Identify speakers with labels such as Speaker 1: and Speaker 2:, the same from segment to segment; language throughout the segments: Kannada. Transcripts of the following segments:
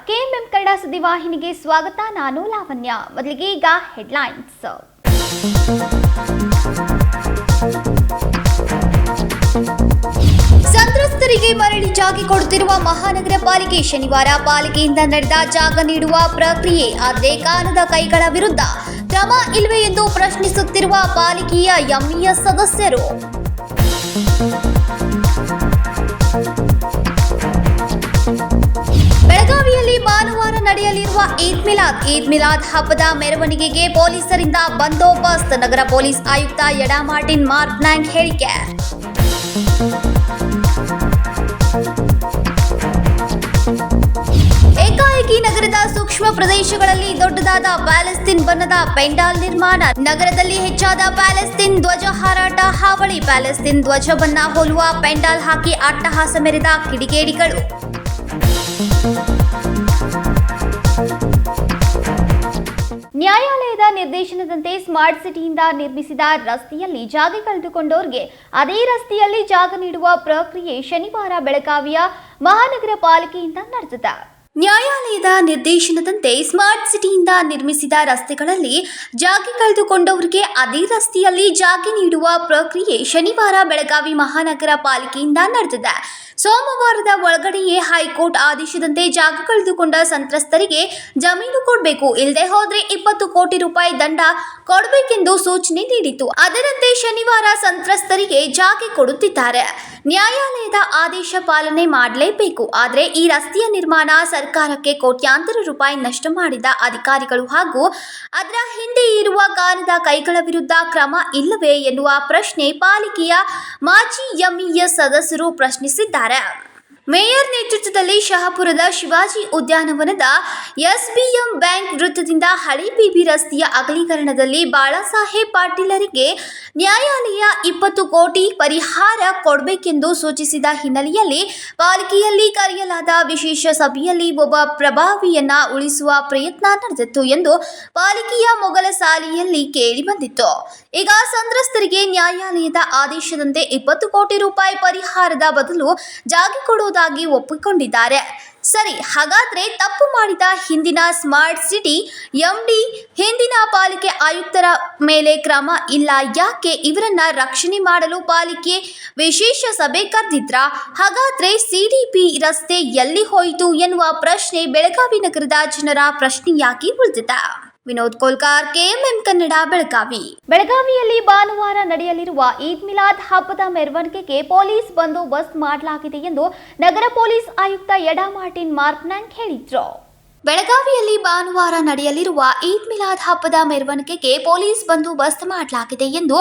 Speaker 1: ಕೆಎಂಎಂ ಕನ್ನಡ ಸುದ್ದಿವಾಹಿನಿಗೆ ಸ್ವಾಗತ. ನಾನು ಲಾವಣ್ಯ. ಮೊದಲಿಗೆ ಈಗ ಹೆಡ್ಲೈನ್ಸ್. ಸಂತ್ರಸ್ತರಿಗೆ ಮರಳಿ ಜಾಗ ಕೊಡುತ್ತಿರುವ ಮಹಾನಗರ ಪಾಲಿಕೆ. ಶನಿವಾರ ಪಾಲಿಕೆಯಿಂದ ನಡೆದ ಜಾಗ ನೀಡುವ ಪ್ರಕ್ರಿಯೆ. ಆದರೆ ಕಾನದ ಕೈಗಳ ವಿರುದ್ಧ ಕ್ರಮ ಇಲ್ಲವೇ ಎಂದು ಪ್ರಶ್ನಿಸುತ್ತಿರುವ ಪಾಲಿಕೆಯ ಎಂಇಎಸ್ ಸದಸ್ಯರು. ಬೆಳಗಾವಿಯಲ್ಲಿ ಭಾನುವಾರ ನಡೆಯಲಿರುವ ಈದ್ ಮಿಲಾದ್ ಹಬ್ಬದ ಮೆರವಣಿಗೆಗೆ ಪೊಲೀಸರಿಂದ ಬಂದೋಬಸ್ತ್. ನಗರ ಪೊಲೀಸ್ ಆಯುಕ್ತ ಯಡಾ ಮಾರ್ಟಿನ್ ಮಾರ್ಕ್ನಾಂಗ್ ಹೇಳಿಕೆ. ಏಕಾಏಕಿ ನಗರದ ಸೂಕ್ಷ್ಮ ಪ್ರದೇಶಗಳಲ್ಲಿ ದೊಡ್ಡದಾದ ಪ್ಯಾಲೆಸ್ತೀನ್ ಬಣ್ಣದ ಪೆಂಡಾಲ್ ನಿರ್ಮಾಣ. ನಗರದಲ್ಲಿ ಹೆಚ್ಚಾದ ಪ್ಯಾಲೆಸ್ತೀನ್ ಧ್ವಜ ಹಾರಾಟ ಹಾವಳಿ. ಪ್ಯಾಲೆಸ್ತೀನ್ ಧ್ವಜ ಬಣ್ಣ ಹೋಲುವ ಪೆಂಡಾಲ್ ಹಾಕಿ ಅಟ್ಟಹಾಸ ಮೆರೆದ ಕಿಡಿಗೇಡಿಗಳು. ನ್ಯಾಯಾಲಯದ ನಿರ್ದೇಶನದಂತೆ ಸ್ಮಾರ್ಟ್ ಸಿಟಿಯಿಂದ ನಿರ್ಮಿಸಿದ ರಸ್ತೆಯಲ್ಲಿ ಜಾಗ ಕಳೆದುಕೊಂಡವರಿಗೆ ಅದೇ ರಸ್ತೆಯಲ್ಲಿ ಜಾಗ ನೀಡುವ ಪ್ರಕ್ರಿಯೆ ಶನಿವಾರ ಬೆಳಗಾವಿಯ ಮಹಾನಗರ ಪಾಲಿಕೆಯಿಂದ ನಡೆದಿದೆ. ನ್ಯಾಯಾಲಯದ ನಿರ್ದೇಶನದಂತೆ ಸ್ಮಾರ್ಟ್ ಸಿಟಿಯಿಂದ ನಿರ್ಮಿಸಿದ ರಸ್ತೆಗಳಲ್ಲಿ ಜಾಗ ಕಳೆದುಕೊಂಡವರಿಗೆ ಅದೇ ರಸ್ತೆಯಲ್ಲಿ ಜಾಗ ನೀಡುವ ಪ್ರಕ್ರಿಯೆ ಶನಿವಾರ ಬೆಳಗಾವಿ ಮಹಾನಗರ ಪಾಲಿಕೆಯಿಂದ ನಡೆದಿದೆ. ಸೋಮವಾರದ ಒಳಗಡೆಯೇ ಹೈಕೋರ್ಟ್ ಆದೇಶದಂತೆ ಜಾಗ ಕಳೆದುಕೊಂಡ ಸಂತ್ರಸ್ತರಿಗೆ ಜಮೀನು ಕೊಡಬೇಕು, ಇಲ್ಲದೆ ಹೋದ್ರೆ 20 ಕೋಟಿ ರೂಪಾಯಿ ದಂಡ ಕೊಡಬೇಕೆಂದು ಸೂಚನೆ ನೀಡಿತು. ಅದರಂತೆ ಶನಿವಾರ ಸಂತ್ರಸ್ತರಿಗೆ ಜಾಗ ಕೊಡುತ್ತಿದ್ದಾರೆ. ನ್ಯಾಯಾಲಯದ ಆದೇಶ ಪಾಲನೆ ಮಾಡಲೇಬೇಕು. ಆದರೆ ಈ ರಸ್ತೆಯ ನಿರ್ಮಾಣ ಸರ್ಕಾರಕ್ಕೆ ಕೋಟ್ಯಾಂತರ ರೂಪಾಯಿ ನಷ್ಟ ಮಾಡಿದ ಅಧಿಕಾರಿಗಳು ಹಾಗೂ ಅದರ ಹಿಂದೆ ಇರುವ ಕಾನದ ಕೈಗಳ ವಿರುದ್ಧ ಕ್ರಮ ಇಲ್ಲವೇ ಎನ್ನುವ ಪ್ರಶ್ನೆ ಪಾಲಿಕೆಯ ಮಾಜಿ ಎಂಇಎಸ್ ಸದಸ್ಯರು ಪ್ರಶ್ನಿಸಿದ್ದಾರೆ. ಮೇಯರ್ ನೇತೃತ್ವದಲ್ಲಿ ಶಹಾಪುರದ ಶಿವಾಜಿ ಉದ್ಯಾನವನದ ಎಸ್ಬಿಎಂ ಬ್ಯಾಂಕ್ ವೃತ್ತದಿಂದ ಹಳೆ ಪಿಬಿ ರಸ್ತೆಯ ಅಗಲೀಕರಣದಲ್ಲಿ ಬಾಳಾಸಾಹೇಬ್ ಪಾಟೀಲರಿಗೆ ನ್ಯಾಯಾಲಯ 20 ಕೋಟಿ ಪರಿಹಾರ ಕೊಡಬೇಕೆಂದು ಸೂಚಿಸಿದ ಹಿನ್ನೆಲೆಯಲ್ಲಿ ಪಾಲಿಕೆಯಲ್ಲಿ ಕರೆಯಲಾದ ವಿಶೇಷ ಸಭೆಯಲ್ಲಿ ಒಬ್ಬ ಪ್ರಭಾವಿಯನ್ನ ಉಳಿಸುವ ಪ್ರಯತ್ನ ನಡೆದಿತ್ತು ಎಂದು ಪಾಲಿಕೆಯ ಮೊಗಲ ಸಾಲಿಯಲ್ಲಿ ಕೇಳಿಬಂದಿತ್ತು. ಈಗ ಸಂತ್ರಸ್ತರಿಗೆ ನ್ಯಾಯಾಲಯದ ಆದೇಶದಂತೆ 20 ಕೋಟಿ ರೂಪಾಯಿ ಪರಿಹಾರದ ಬದಲು ಜಾಗ ಕೊಡುವುದಾಗಿ ಒಪ್ಪಿಕೊಂಡಿದ್ದಾರೆ. ಸರಿ, ಹಾಗಾದ್ರೆ ತಪ್ಪು ಮಾಡಿದ ಹಿಂದಿನ ಸ್ಮಾರ್ಟ್ ಸಿಟಿ ಎಂಡಿ ಹಿಂದಿನ ಪಾಲಿಕೆ ಆಯುಕ್ತರ ಮೇಲೆ ಕ್ರಮ ಇಲ್ಲ ಯಾಕೆ? ಇವರನ್ನ ರಕ್ಷಣೆ ಮಾಡಲು ಪಾಲಿಕೆ ವಿಶೇಷ ಸಭೆ ಕರೆದಿದ್ರಾ? ಹಾಗಾದ್ರೆ ಸಿಡಿಪಿ ರಸ್ತೆ ಎಲ್ಲಿ ಹೋಯಿತು ಎನ್ನುವ ಪ್ರಶ್ನೆ ಬೆಳಗಾವಿ ನಗರದ ಜನರ ಪ್ರಶ್ನೆಯಾಗಿ ಉಳಿದಿದೆ. ವಿನೋದ್ ಕೋಲ್ಕಾರ್, ಕೆಎಂಎಂ ಕನ್ನಡ, ಬೆಳಗಾವಿ. ಬೆಳಗಾವಿಯಲ್ಲಿ ಭಾನುವಾರ ನಡೆಯಲಿರುವ ಈದ್ ಮಿಲಾದ್ ಹಬ್ಬದ ಮೆರವಣಿಗೆಗೆ ಪೊಲೀಸ್ ಬಂದೋಬಸ್ತ್ ಮಾಡಲಾಗಿದೆ ಎಂದು ನಗರ ಪೊಲೀಸ್ ಆಯುಕ್ತ ಯಡಾ ಮಾರ್ಟಿನ್ ಮಾರ್ಕ್ನಾಂಗ್ ಹೇಳಿದರು. ಬೆಳಗಾವಿಯಲ್ಲಿ ಭಾನುವಾರ ನಡೆಯಲಿರುವ ಈದ್ ಮಿಲಾದ್ ಹಬ್ಬದ ಮೆರವಣಿಗೆಗೆ ಪೊಲೀಸ್ ಬಂದೋಬಸ್ತ್ ಮಾಡಲಾಗಿದೆ ಎಂದು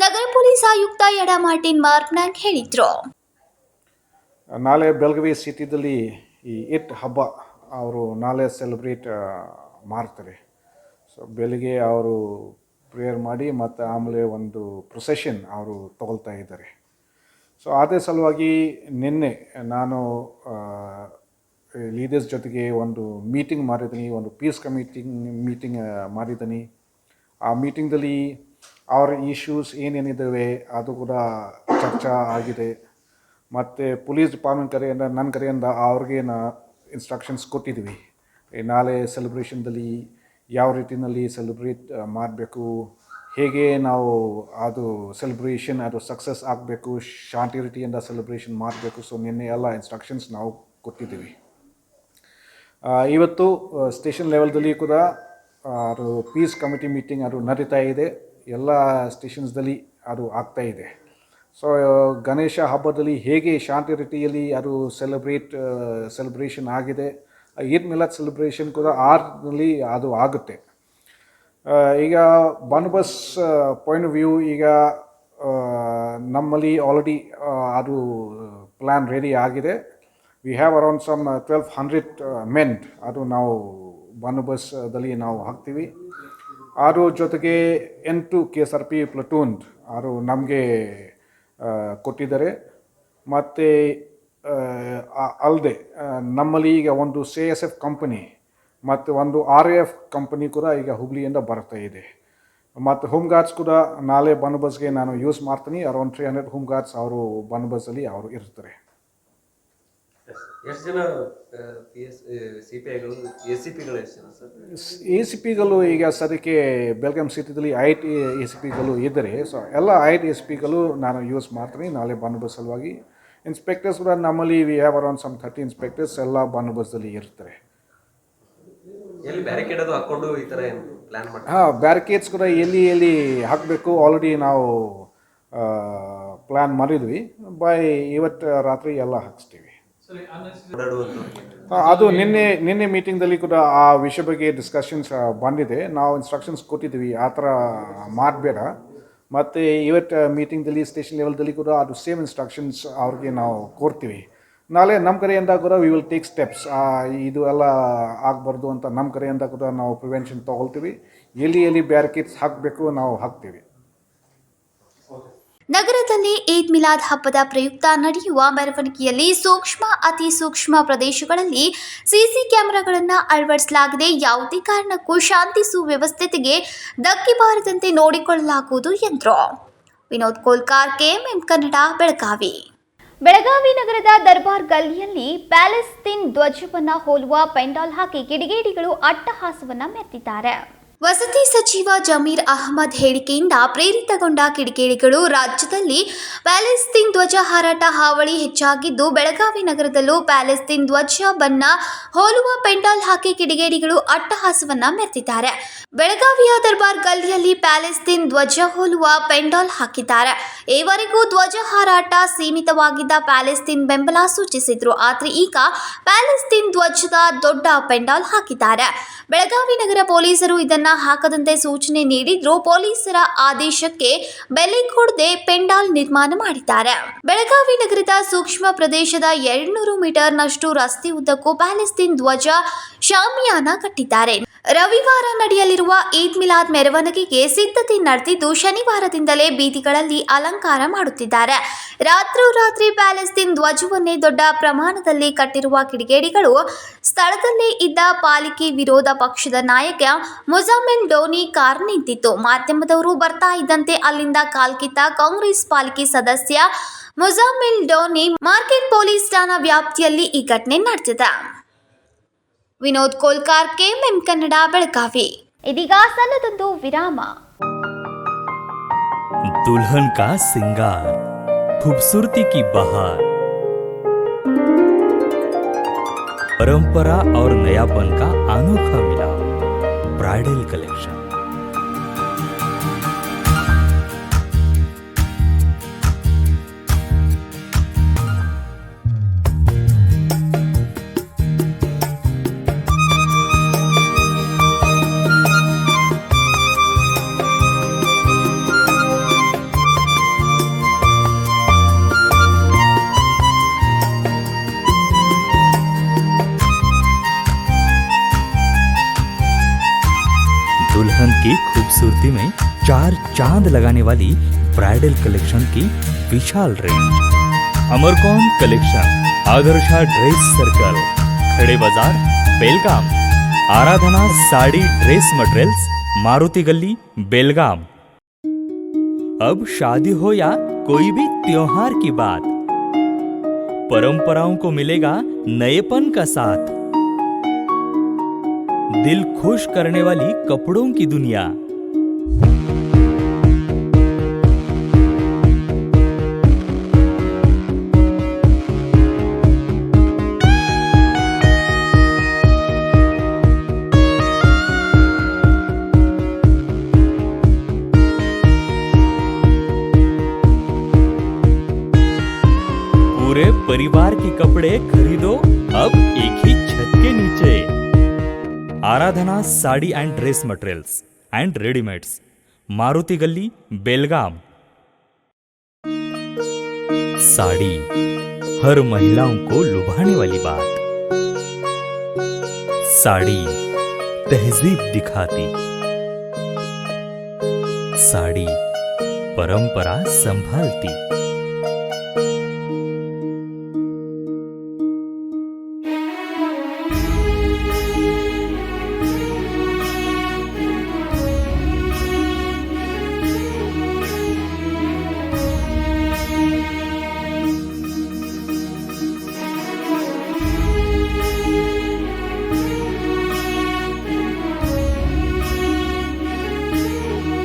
Speaker 1: ನಗರ ಪೊಲೀಸ್ ಆಯುಕ್ತ ಯಡಾ ಮಾರ್ಟಿನ್ ಮಾರ್ಕ್ನಾಂಗ್ ಹೇಳಿದರು.
Speaker 2: ನಾಳೆ ಬೆಳಗಾವಿ ಸಿಟಿದಲ್ಲಿ ಈ ಈದ್ ಹಬ್ಬ ಅವರು ನಾಳೆ ಸೆಲೆಬ್ರೇಟ್ ಮಾಡ್ತಾರೆ. ಸೊ ಬೆಳಿಗ್ಗೆ ಅವರು ಪ್ರೇಯರ್ ಮಾಡಿ ಮತ್ತು ಆಮೇಲೆ ಒಂದು ಪ್ರೊಸೆಷನ್ ಅವರು ತಗೊಳ್ತಾ ಇದ್ದಾರೆ. ಸೊ ಅದೇ ಸಲುವಾಗಿ ನಿನ್ನೆ ನಾನು ಲೀಡರ್ಸ್ ಜೊತೆಗೆ ಒಂದು ಮೀಟಿಂಗ್ ಮಾಡಿದ್ದೀನಿ, ಒಂದು ಪೀಸ್ ಮೀಟಿಂಗ್ ಮಾಡಿದ್ದೀನಿ. ಆ ಮೀಟಿಂಗ್ದಲ್ಲಿ ಅವರ ಇಶ್ಯೂಸ್ ಏನೇನಿದ್ದಾವೆ ಅದು ಕೂಡ ಚರ್ಚೆ ಆಗಿದೆ. ಮತ್ತು ಪೊಲೀಸ್ ಡಿಪಾರ್ಟ್ಮೆಂಟ್ ಕಡೆಯಿಂದ ನನ್ನ ಕಡೆಯಿಂದ ಅವ್ರಿಗೆ ಇನ್ಸ್ಟ್ರಕ್ಷನ್ಸ್ ಕೊಟ್ಟಿದ್ವಿ. ನಾಳೆ ಸೆಲೆಬ್ರೇಷನ್ದಲ್ಲಿ ಯಾವ ರೀತಿಯಲ್ಲಿ ಸೆಲೆಬ್ರೇಟ್ ಮಾಡಬೇಕು, ಹೇಗೆ ನಾವು ಅದು ಸೆಲೆಬ್ರೇಷನ್ ಅದು ಸಕ್ಸಸ್ ಆಗಬೇಕು, ಶಾಂತಿ ರೀತಿಯಿಂದ ಸೆಲೆಬ್ರೇಷನ್ ಮಾಡಬೇಕು. ಸೊ ನಿನ್ನೆ ಎಲ್ಲ ಇನ್ಸ್ಟ್ರಕ್ಷನ್ಸ್ ನಾವು ಕೊಟ್ಟಿದ್ದೀವಿ. ಇವತ್ತು ಸ್ಟೇಷನ್ ಲೆವೆಲ್ದಲ್ಲಿ ಕೂಡ ಅದು ಪೀಸ್ ಕಮಿಟಿ ಮೀಟಿಂಗ್ ಅದು ನಡೀತಾ ಇದೆ. ಎಲ್ಲ ಸ್ಟೇಷನ್ಸ್ದಲ್ಲಿ ಅದು ಆಗ್ತಾ ಇದೆ. ಸೊ ಗಣೇಶ ಹಬ್ಬದಲ್ಲಿ ಹೇಗೆ ಶಾಂತಿ ರೀತಿಯಲ್ಲಿ ಅದು ಸೆಲೆಬ್ರೇಷನ್ ಆಗಿದೆ, ಈದ್ ಮಿಲಾದ್ ಸೆಲೆಬ್ರೇಷನ್ ಕೂಡ ಆರ್ನಲ್ಲಿ ಅದು ಆಗುತ್ತೆ. ಈಗ ಬಂದೋಬಸ್ತ್ ಪಾಯಿಂಟ್ ಆಫ್ ವ್ಯೂ ಈಗ ನಮ್ಮಲ್ಲಿ ಆಲ್ರೆಡಿ ಅದು ಪ್ಲ್ಯಾನ್ ರೆಡಿ ಆಗಿದೆ. We have around some 1200 men ಅದು ನಾವು ಬಂದೋಬಸ್ತ್ದಲ್ಲಿ ನಾವು ಹಾಕ್ತೀವಿ. ಅದ್ರ ಜೊತೆಗೆ 8 KSRP ಪ್ಲಟೂನ್ ಅದು ನಮಗೆ ಕೊಟ್ಟಿದ್ದಾರೆ. ಮತ್ತು ಅಲ್ಲದೆ ನಮ್ಮಲ್ಲಿ ಈಗ ಒಂದು CSF ಕಂಪನಿ ಮತ್ತು ಒಂದು RAF ಕಂಪನಿ ಕೂಡ ಈಗ ಹುಬ್ಳಿಯಿಂದ ಬರ್ತಾ ಇದೆ. ಮತ್ತು ಹೋಮ್ ಗಾರ್ಡ್ಸ್ ಕೂಡ ನಾಳೆ ಬಂದೋಬಸ್ತ್ಗೆ ನಾನು ಯೂಸ್ ಮಾಡ್ತೀನಿ. ಅರೌಂಡ್ 300 ಹೋಮ್ ಗಾರ್ಡ್ಸ್ ಅವರು ಬಂದೋಬಸ್ತಲ್ಲಿ ಅವರು ಇರ್ತಾರೆ.
Speaker 3: ಎಷ್ಟು ಜನ CPIಗಳು ACPಗಳು ಎಷ್ಟು ಜನ ಸರ್?
Speaker 2: ACPಗಳು ಈಗ ಸದ್ಯಕ್ಕೆ ಬೆಳಗಾಂ ಸಿಟಿದಲ್ಲಿ 8 ACPಗಳು ಇದ್ದರೆ, ಸೊ ಎಲ್ಲ 8 ACPಗಳು ನಾನು ಯೂಸ್ ಮಾಡ್ತೀನಿ ನಾಳೆ ಬಂದೋಬಸ್ತ್ ಸಲುವಾಗಿ. ಇನ್ಸ್ಪೆಕ್ಟರ್ಸ್ ಕೂಡ ನಮ್ಮಲ್ಲಿ we have around some 30 inspectors ಎಲ್ಲ ಬಂದೋಬಸ್ತಲ್ಲಿ ಇರ್ತಾರೆ.
Speaker 3: ಎಲ್ಲಿ ಬ್ಯಾರಿಕೇಡ್ ಅದು ಹಾಕ್ಕೊಂಡು ಈ ಥರ ಏನು ಪ್ಲ್ಯಾನ್ ಮಾಡಿ?
Speaker 2: ಬ್ಯಾರಿಕೇಡ್ಸ್ ಕೂಡ ಎಲ್ಲಿ ಹಾಕಬೇಕು ಆಲ್ರೆಡಿ ನಾವು ಪ್ಲ್ಯಾನ್ ಮಾಡಿದ್ವಿ. ಇವತ್ತು ರಾತ್ರಿ ಎಲ್ಲ ಹಾಕಿಸ್ತೀವಿ. ಅದು ನಿನ್ನೆ ಮೀಟಿಂಗ್ದಲ್ಲಿ ಕೂಡ ಆ ವಿಷಯ ಬಗ್ಗೆ ಡಿಸ್ಕಷನ್ಸ್ ಬಂದಿದೆ. ನಾವು ಇನ್ಸ್ಟ್ರಕ್ಷನ್ಸ್ ಕೊಟ್ಟಿದ್ವಿ ಆ ಥರ ಮಾಡಬೇಡ. ಮತ್ತು ಇವತ್ತು ಮೀಟಿಂಗ್ದಲ್ಲಿ ಸ್ಟೇಷನ್ ಲೆವೆಲ್ದಲ್ಲಿ ಕೂಡ ಅದು ಸೇಮ್ ಇನ್ಸ್ಟ್ರಕ್ಷನ್ಸ್ ಅವ್ರಿಗೆ ನಾವು ಕೊಡ್ತೀವಿ. ನಾಳೆ ನಮ್ಮ ಕಡೆಯಿಂದ ಕೂಡ ವಿ ವಿಲ್ ಟೇಕ್ ಸ್ಟೆಪ್ಸ್. ಇದು ಎಲ್ಲ ಆಗಬಾರ್ದು ಅಂತ ನಮ್ಮ ಕಡೆಯಿಂದ ಕೂಡ ನಾವು ಪ್ರಿವೆನ್ಷನ್ ತೊಗೊಳ್ತೀವಿ. ಎಲ್ಲಿ ಬ್ಯಾರಿಕೇಡ್ಸ್ ಹಾಕಬೇಕು ನಾವು ಹಾಕ್ತೀವಿ.
Speaker 1: ನಗರದಲ್ಲಿ ಈದ್ ಮಿಲಾದ್ ಹಬ್ಬದ ಪ್ರಯುಕ್ತ ನಡೆಯುವ ಮೆರವಣಿಗೆಯಲ್ಲಿ ಅತಿ ಸೂಕ್ಷ್ಮ ಪ್ರದೇಶಗಳಲ್ಲಿ ಸಿಸಿ ಕ್ಯಾಮೆರಾಗಳನ್ನು ಅಳವಡಿಸಲಾಗಿದೆ. ಯಾವುದೇ ಕಾರಣಕ್ಕೂ ಶಾಂತಿ ಸುವ್ಯವಸ್ಥೆಗೆ ಧಕ್ಕೆ ಬಾರದಂತೆ ನೋಡಿಕೊಳ್ಳಲಾಗುವುದು ಎಂದರು. ವಿನೋದ್ ಕೋಲ್ಕಾರ್, KMM ಕನ್ನಡ, ಬೆಳಗಾವಿ. ಬೆಳಗಾವಿ ನಗರದ ದರ್ಬಾರ್ ಗಲ್ಲಿಯಲ್ಲಿ ಪ್ಯಾಲೆಸ್ತೇನ್ ಧ್ವಜವನ್ನು ಹೋಲುವ ಪೆಂಡಾಲ್ ಹಾಕಿ ಕಿಡಿಗೇಡಿಗಳು ಅಟ್ಟಹಾಸವನ್ನ ಮೆರೆದಿದ್ದಾರೆ. ವಸತಿ ಸಚಿವ ಜಮೀರ್ ಅಹಮದ್ ಹೇಳಿಕೆಯಿಂದ ಪ್ರೇರಿತಗೊಂಡ ಕಿಡಿಗೇಡಿಗಳು ರಾಜ್ಯದಲ್ಲಿ ಪ್ಯಾಲೆಸ್ತೇನ್ ಧ್ವಜ ಹಾರಾಟ ಹಾವಳಿ ಹೆಚ್ಚಾಗಿದ್ದು, ಬೆಳಗಾವಿ ನಗರದಲ್ಲೂ ಪ್ಯಾಲೆಸ್ತೇನ್ ಧ್ವಜ ಬಣ್ಣ ಹೋಲುವ ಪೆಂಡಾಲ್ ಹಾಕಿ ಕಿಡಿಗೇಡಿಗಳು ಅಟ್ಟಹಾಸವನ್ನ ಮೆರೆದಿದ್ದಾರೆ. ಬೆಳಗಾವಿಯ ದರ್ಬಾರ್ ಗಲ್ಲಿಯಲ್ಲಿ ಪ್ಯಾಲೆಸ್ತೇನ್ ಧ್ವಜ ಹೋಲುವ ಪೆಂಡಾಲ್ ಹಾಕಿದ್ದಾರೆ. ಈವರೆಗೂ ಧ್ವಜ ಹಾರಾಟ ಸೀಮಿತವಾಗಿದ್ದ ಪ್ಯಾಲೆಸ್ತೇನ್ ಬೆಂಬಲ ಸೂಚಿಸಿದ್ರು. ಆದರೆ ಈಗ ಪ್ಯಾಲೆಸ್ತೇನ್ ಧ್ವಜದ ದೊಡ್ಡ ಪೆಂಡಾಲ್ ಹಾಕಿದ್ದಾರೆ. ಬೆಳಗಾವಿ ನಗರ ಪೊಲೀಸರು ಇದನ್ನ ಹಾಕದಂತೆ ಸೂಚನೆ ನೀಡಿದ್ರು. ಪೊಲೀಸರ ಆದೇಶಕ್ಕೆ ಬೆಲೆ ಕೊಡದೆ ಪೆಂಡಾಲ್ ನಿರ್ಮಾಣ ಮಾಡಿದ್ದಾರೆ. ಬೆಳಗಾವಿ ನಗರದ ಸೂಕ್ಷ್ಮ ಪ್ರದೇಶದ 200 ಮೀಟರ್ನಷ್ಟು ರಸ್ತೆ ಉದ್ದಕ್ಕೂ ಪ್ಯಾಲೆಸ್ತೇನ್ ಧ್ವಜ ಶಾಮಿಯಾನ ಕಟ್ಟಿದ್ದಾರೆ. ರವಿವಾರ ನಡೆಯಲಿರುವ ಈದ್ ಮಿಲಾದ್ ಮೆರವಣಿಗೆಗೆ ಸಿದ್ಧತೆ ನಡೆದಿದ್ದು, ಶನಿವಾರದಿಂದಲೇ ಬೀದಿಗಳಲ್ಲಿ ಅಲಂಕಾರ ಮಾಡುತ್ತಿದ್ದಾರೆ. ರಾತ್ರೋರಾತ್ರಿ ಪ್ಯಾಲೆಸ್ತೇನ್ ಧ್ವಜವನ್ನೇ ದೊಡ್ಡ ಪ್ರಮಾಣದಲ್ಲಿ ಕಟ್ಟಿರುವ ಕಿಡಿಗೇಡಿಗಳು ಸ್ಥಳದಲ್ಲೇ ಇದ್ದ ಪಾಲಿಕೆ ವಿರೋಧ ಪಕ್ಷದ ನಾಯಕ ಮುಜಾಮಿಲ್ ಡೋನಿ ಕಾರ್ ನಿಂತಿತ್ತು. ಮಾಧ್ಯಮದವರು ಬರ್ತಾ ಇದ್ದಂತೆ ಅಲ್ಲಿಂದ ಕಾಲ್ಕಿತ್ತ ಕಾಂಗ್ರೆಸ್ ಪಾಲಿಕೆ ಸದಸ್ಯ ಮುಜಾಮಿಲ್ ಡೋನಿ ಮಾರ್ಕೆಟ್ ಪೊಲೀಸ್ ಠಾಣಾ ವ್ಯಾಪ್ತಿಯಲ್ಲಿ ಈ ಘಟನೆ ನಡೆದಿದೆ. ವಿನೋದ್ ಕೋಲ್ಕಾರ್, KMM ಕನ್ನಡ, ಬೆಳಗಾವಿ. ಇದೀಗ ಸಣ್ಣದೊಂದು ವಿರಾಮ.
Speaker 4: दुल्हन का सिंगार, खूबसूरती की बहार, परंपरा और नयापन का अनोखा मिलाप, ब्राइडल कलेक्शन। दुल्हन की खूबसूरती में 4 चांद लगाने वाली ब्राइडल कलेक्शन की विशाल रेंज। अमरकॉन collection, Adarsha dress circle, Khade Bazar, Belgaum. Aradhana sari dress materials, Maruti Galli, Belgaum. अब शादी हो या कोई भी त्योहार की बात, परंपराओं को मिलेगा नएपन का साथ। दिल खुश करने वाली कपड़ों की दुनिया। पूरे परिवार के कपड़े खरीदो अब एक ही छत के नीचे। Aradhana sari and dress materials and readymades, Maruti Galli, Belgaum. Sari हर महिलाओं को लुभाने वाली बात। साड़ी तहजीब दिखाती, साड़ी परंपरा संभालती।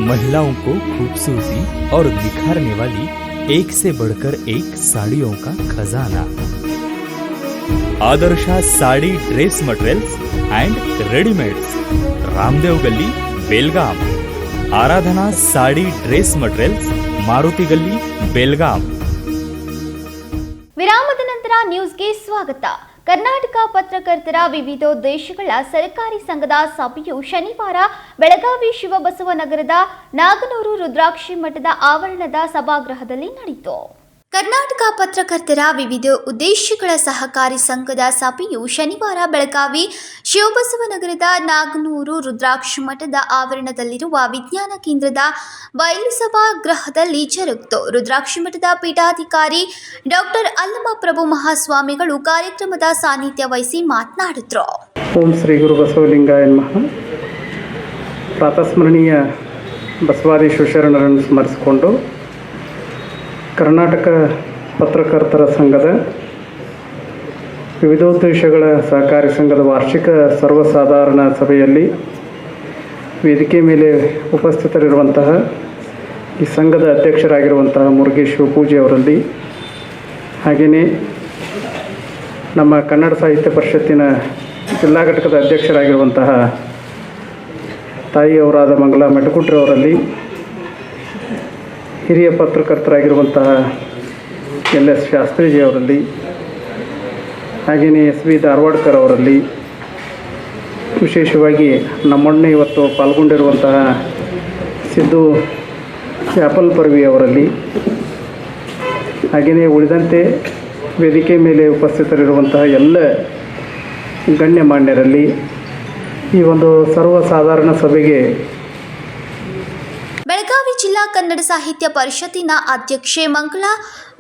Speaker 4: महिलाओं को खूबसूरती और निखारने वाली एक से बढ़कर एक साड़ियों का खजाना। Adarsha sari dress materials and readymades, Ramdev गली, बेलगाम। आराधना साड़ी ड्रेस मटेरियल्स, मारुति गली, बेलगाम।
Speaker 1: ವಿರಾಮದ ನಂತರ ನ್ಯೂಸ್ಗೆ ಸ್ವಾಗತ. ಕರ್ನಾಟಕ ಪತ್ರಕರ್ತರ ವಿವಿಧೋದ್ದೇಶಗಳ ಸರ್ಕಾರಿ ಸಂಘದ ಸಭೆಯು ಶನಿವಾರ ಬೆಳಗಾವಿ ಶಿವಬಸವನಗರದ ನಾಗನೂರು ರುದ್ರಾಕ್ಷಿ ಮಠದ ಆವರಣದ ಸಭಾಗೃಹದಲ್ಲಿ ನಡೆಯಿತು. ಕರ್ನಾಟಕ ಪತ್ರಕರ್ತರ ವಿವಿಧ ಉದ್ದೇಶಗಳ ಸಹಕಾರಿ ಸಂಘದ ಸಭೆಯು ಶನಿವಾರ ಬೆಳಗಾವಿ ಶಿವಬಸವನಗರದ ನಾಗನೂರು ರುದ್ರಾಕ್ಷಿ ಮಠದ ಆವರಣದಲ್ಲಿರುವ ವಿಜ್ಞಾನ ಕೇಂದ್ರದ ಬಯಲು ಸಭಾಗೃಹದಲ್ಲಿ ಜರುಗಿತು. ರುದ್ರಾಕ್ಷಿ ಮಠದ ಪೀಠಾಧಿಕಾರಿ ಡಾಕ್ಟರ್ ಅಲ್ಲಮಪ್ರಭು ಮಹಾಸ್ವಾಮಿಗಳು ಕಾರ್ಯಕ್ರಮದ ಸಾನ್ನಿಧ್ಯ ವಹಿಸಿ ಮಾತನಾಡಿದರು.
Speaker 5: ಓಂ ಶ್ರೀ ಗುರು ಬಸವಲಿಂಗಾಯ ನಮಃ. ಪ್ರಾತಸ್ಮರಣೀಯ ಬಸವಾದಿ ಶಿವಶರಣರನ್ನು ಸ್ಮರಿಸಿಕೊಂಡು ಕರ್ನಾಟಕ ಪತ್ರಕರ್ತರ ಸಂಘದ ವಿವಿಧೋದ್ದೇಶಗಳ ಸಹಕಾರಿ ಸಂಘದ ವಾರ್ಷಿಕ ಸರ್ವಸಾಧಾರಣ ಸಭೆಯಲ್ಲಿ ವೇದಿಕೆ ಮೇಲೆ ಉಪಸ್ಥಿತರಿರುವಂತಹ ಈ ಸಂಘದ ಅಧ್ಯಕ್ಷರಾಗಿರುವಂತಹ ಮುರುಗೇಶ್ ಶಿವಪೂಜೆ ಅವರಲ್ಲಿ, ಹಾಗೆಯೇ ನಮ್ಮ ಕನ್ನಡ ಸಾಹಿತ್ಯ ಪರಿಷತ್ತಿನ ಜಿಲ್ಲಾ ಘಟಕದ ಅಧ್ಯಕ್ಷರಾಗಿರುವಂತಹ ತಾಯಿಯವರಾದ ಮಂಗಲಾ ಮೆಟಕುಟ್ರೆ ಅವರಲ್ಲಿ, ಹಿರಿಯ ಪತ್ರಕರ್ತರಾಗಿರುವಂತಹ LS ಶಾಸ್ತ್ರೀಜಿ ಅವರಲ್ಲಿ, ಹಾಗೆಯೇ SV ಧಾರವಾಡ್ಕರ್ ಅವರಲ್ಲಿ, ವಿಶೇಷವಾಗಿ ನಮ್ಮೊಡನೆ ಇವತ್ತು ಪಾಲ್ಗೊಂಡಿರುವಂತಹ ಸಿದ್ದು ಚಾಪಲ್ ಪರ್ವಿ ಅವರಲ್ಲಿ, ಹಾಗೆಯೇ ಉಳಿದಂತೆ ವೇದಿಕೆ ಮೇಲೆ ಉಪಸ್ಥಿತರಿರುವಂತಹ ಎಲ್ಲ ಗಣ್ಯಮಾನ್ಯರಲ್ಲಿ ಈ ಒಂದು ಸರ್ವಸಾಧಾರಣ ಸಭೆಗೆ
Speaker 1: ಬೆಳಗಾವಿ ಜಿಲ್ಲಾ ಕನ್ನಡ ಸಾಹಿತ್ಯ ಪರಿಷತ್ತಿನ ಅಧ್ಯಕ್ಷೆ ಮಂಗಳಾ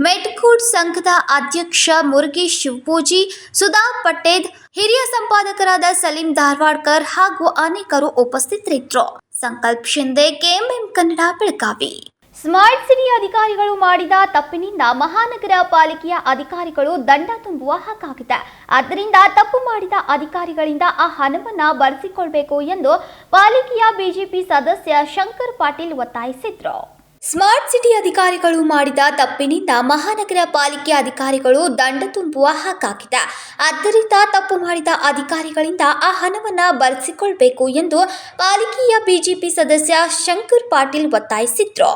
Speaker 1: ಮೆಟ್ಕೂಡ್, ಸಂಘದ ಅಧ್ಯಕ್ಷ ಮುರುಗೇಶ್ ಶಿವಪೂಜಿ, ಸುಧಾ ಪಟೇದ್, ಹಿರಿಯ ಸಂಪಾದಕರಾದ ಸಲೀಂ ಧಾರವಾಡ್ಕರ್ ಹಾಗೂ ಅನೇಕರು ಉಪಸ್ಥಿತರಿದ್ದರು. ಸಂಕಲ್ಪ Shinde, KMM Kannada, Belagavi. Smart city ಅಧಿಕಾರಿಗಳು ಮಾಡಿದ ತಪ್ಪಿನಿಂದ ಮಹಾನಗರ ಪಾಲಿಕೆಯ ಅಧಿಕಾರಿಗಳು ದಂಡ ತುಂಬುವ ಹಾಗಾಗಿದೆ. ಆದ್ದರಿಂದ ತಪ್ಪು ಮಾಡಿದ ಅಧಿಕಾರಿಗಳಿಂದ ಆ ಹಣವನ್ನ ಬರೆಸಿಕೊಳ್ಬೇಕು ಎಂದು ಪಾಲಿಕೆಯ ಬಿಜೆಪಿ ಸದಸ್ಯ ಶಂಕರ್ ಪಾಟೀಲ್ ಒತ್ತಾಯಿಸಿದ್ರು. ಸ್ಮಾರ್ಟ್ ಸಿಟಿ ಅಧಿಕಾರಿಗಳು ಮಾಡಿದ ತಪ್ಪಿನಿಂದ ಮಹಾನಗರ ಪಾಲಿಕೆ ಅಧಿಕಾರಿಗಳು ದಂಡ ತುಂಬುವ ಹಾಗಾಗಿದೆ. ಆದ್ದರಿಂದ ತಪ್ಪು ಮಾಡಿದ ಅಧಿಕಾರಿಗಳಿಂದ ಆ ಹಣವನ್ನ ಬರೆಸಿಕೊಳ್ಬೇಕು ಎಂದು ಪಾಲಿಕೆಯ ಬಿಜೆಪಿ ಸದಸ್ಯ ಶಂಕರ್ ಪಾಟೀಲ್ ಒತ್ತಾಯಿಸಿದ್ರು.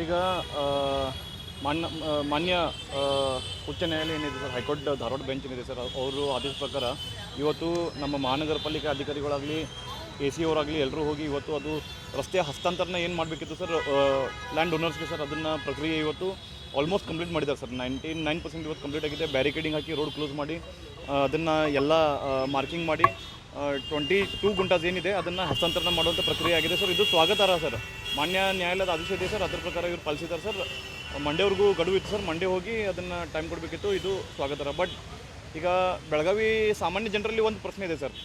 Speaker 6: ಈಗ ಮಾನ್ಯ ಉಚ್ಚ ನ್ಯಾಯಾಲಯ ಏನಿದೆ ಸರ್, ಹೈಕೋರ್ಟ್ ಧಾರವಾಡ ಬೆಂಚ್ ಏನಿದೆ ಸರ್, ಅವರು ಆದೇಶ ಪ್ರಕಾರ ಇವತ್ತು ನಮ್ಮ ಮಹಾನಗರ ಪಾಲಿಕೆ ಅಧಿಕಾರಿಗಳಾಗಲಿ AC ಅವರಾಗಲಿ ಎಲ್ಲರೂ ಹೋಗಿ ಇವತ್ತು ಅದು ರಸ್ತೆ ಹಸ್ತಾಂತರನ ಏನು ಮಾಡಬೇಕಿತ್ತು ಸರ್ ಲ್ಯಾಂಡ್ ಓನರ್ಸ್ಗೆ ಸರ್, ಅದನ್ನು ಪ್ರಕ್ರಿಯೆ ಇವತ್ತು ಆಲ್ಮೋಸ್ಟ್ ಕಂಪ್ಲೀಟ್ ಮಾಡಿದ್ದಾರೆ ಸರ್. 99% ಇವತ್ತು ಕಂಪ್ಲೀಟ್ ಆಗಿದೆ. ಬ್ಯಾರಿಕೇಡಿಂಗ್ ಹಾಕಿ ರೋಡ್ ಕ್ಲೋಸ್ ಮಾಡಿ ಅದನ್ನು ಎಲ್ಲ ಮಾರ್ಕಿಂಗ್ ಮಾಡಿ 22 ಗುಂಟಾಸ್ ಏನಿದೆ ಅದನ್ನು ಹಸ್ತಾಂತರಣ ಮಾಡುವಂಥ ಪ್ರಕ್ರಿಯೆ ಆಗಿದೆ ಸರ್. ಇದು ಸ್ವಾಗತಾರ್ಹ ಸರ್. ಮಾನ್ಯ ನ್ಯಾಯಾಲಯದ ಆದೇಶ ಇದೆ ಸರ್, ಅದರ ಪ್ರಕಾರ ಇವರು ಪಾಲಿಸಿದ್ದಾರೆ ಸರ್. ಮಂಡ್ಯವರೆಗೂ ಗಡುವು ಇತ್ತು ಸರ್, ಮಂಡ್ಯ ಹೋಗಿ ಅದನ್ನು ಟೈಮ್ ಕೊಡಬೇಕಿತ್ತು. ಇದು ಸ್ವಾಗತಾರ್ಹ. ಬಟ್ ಈಗ ಬೆಳಗಾವಿ ಸಾಮಾನ್ಯ ಜನರಲ್ಲಿ ಒಂದು ಪ್ರಶ್ನೆ ಇದೆ ಸರ್,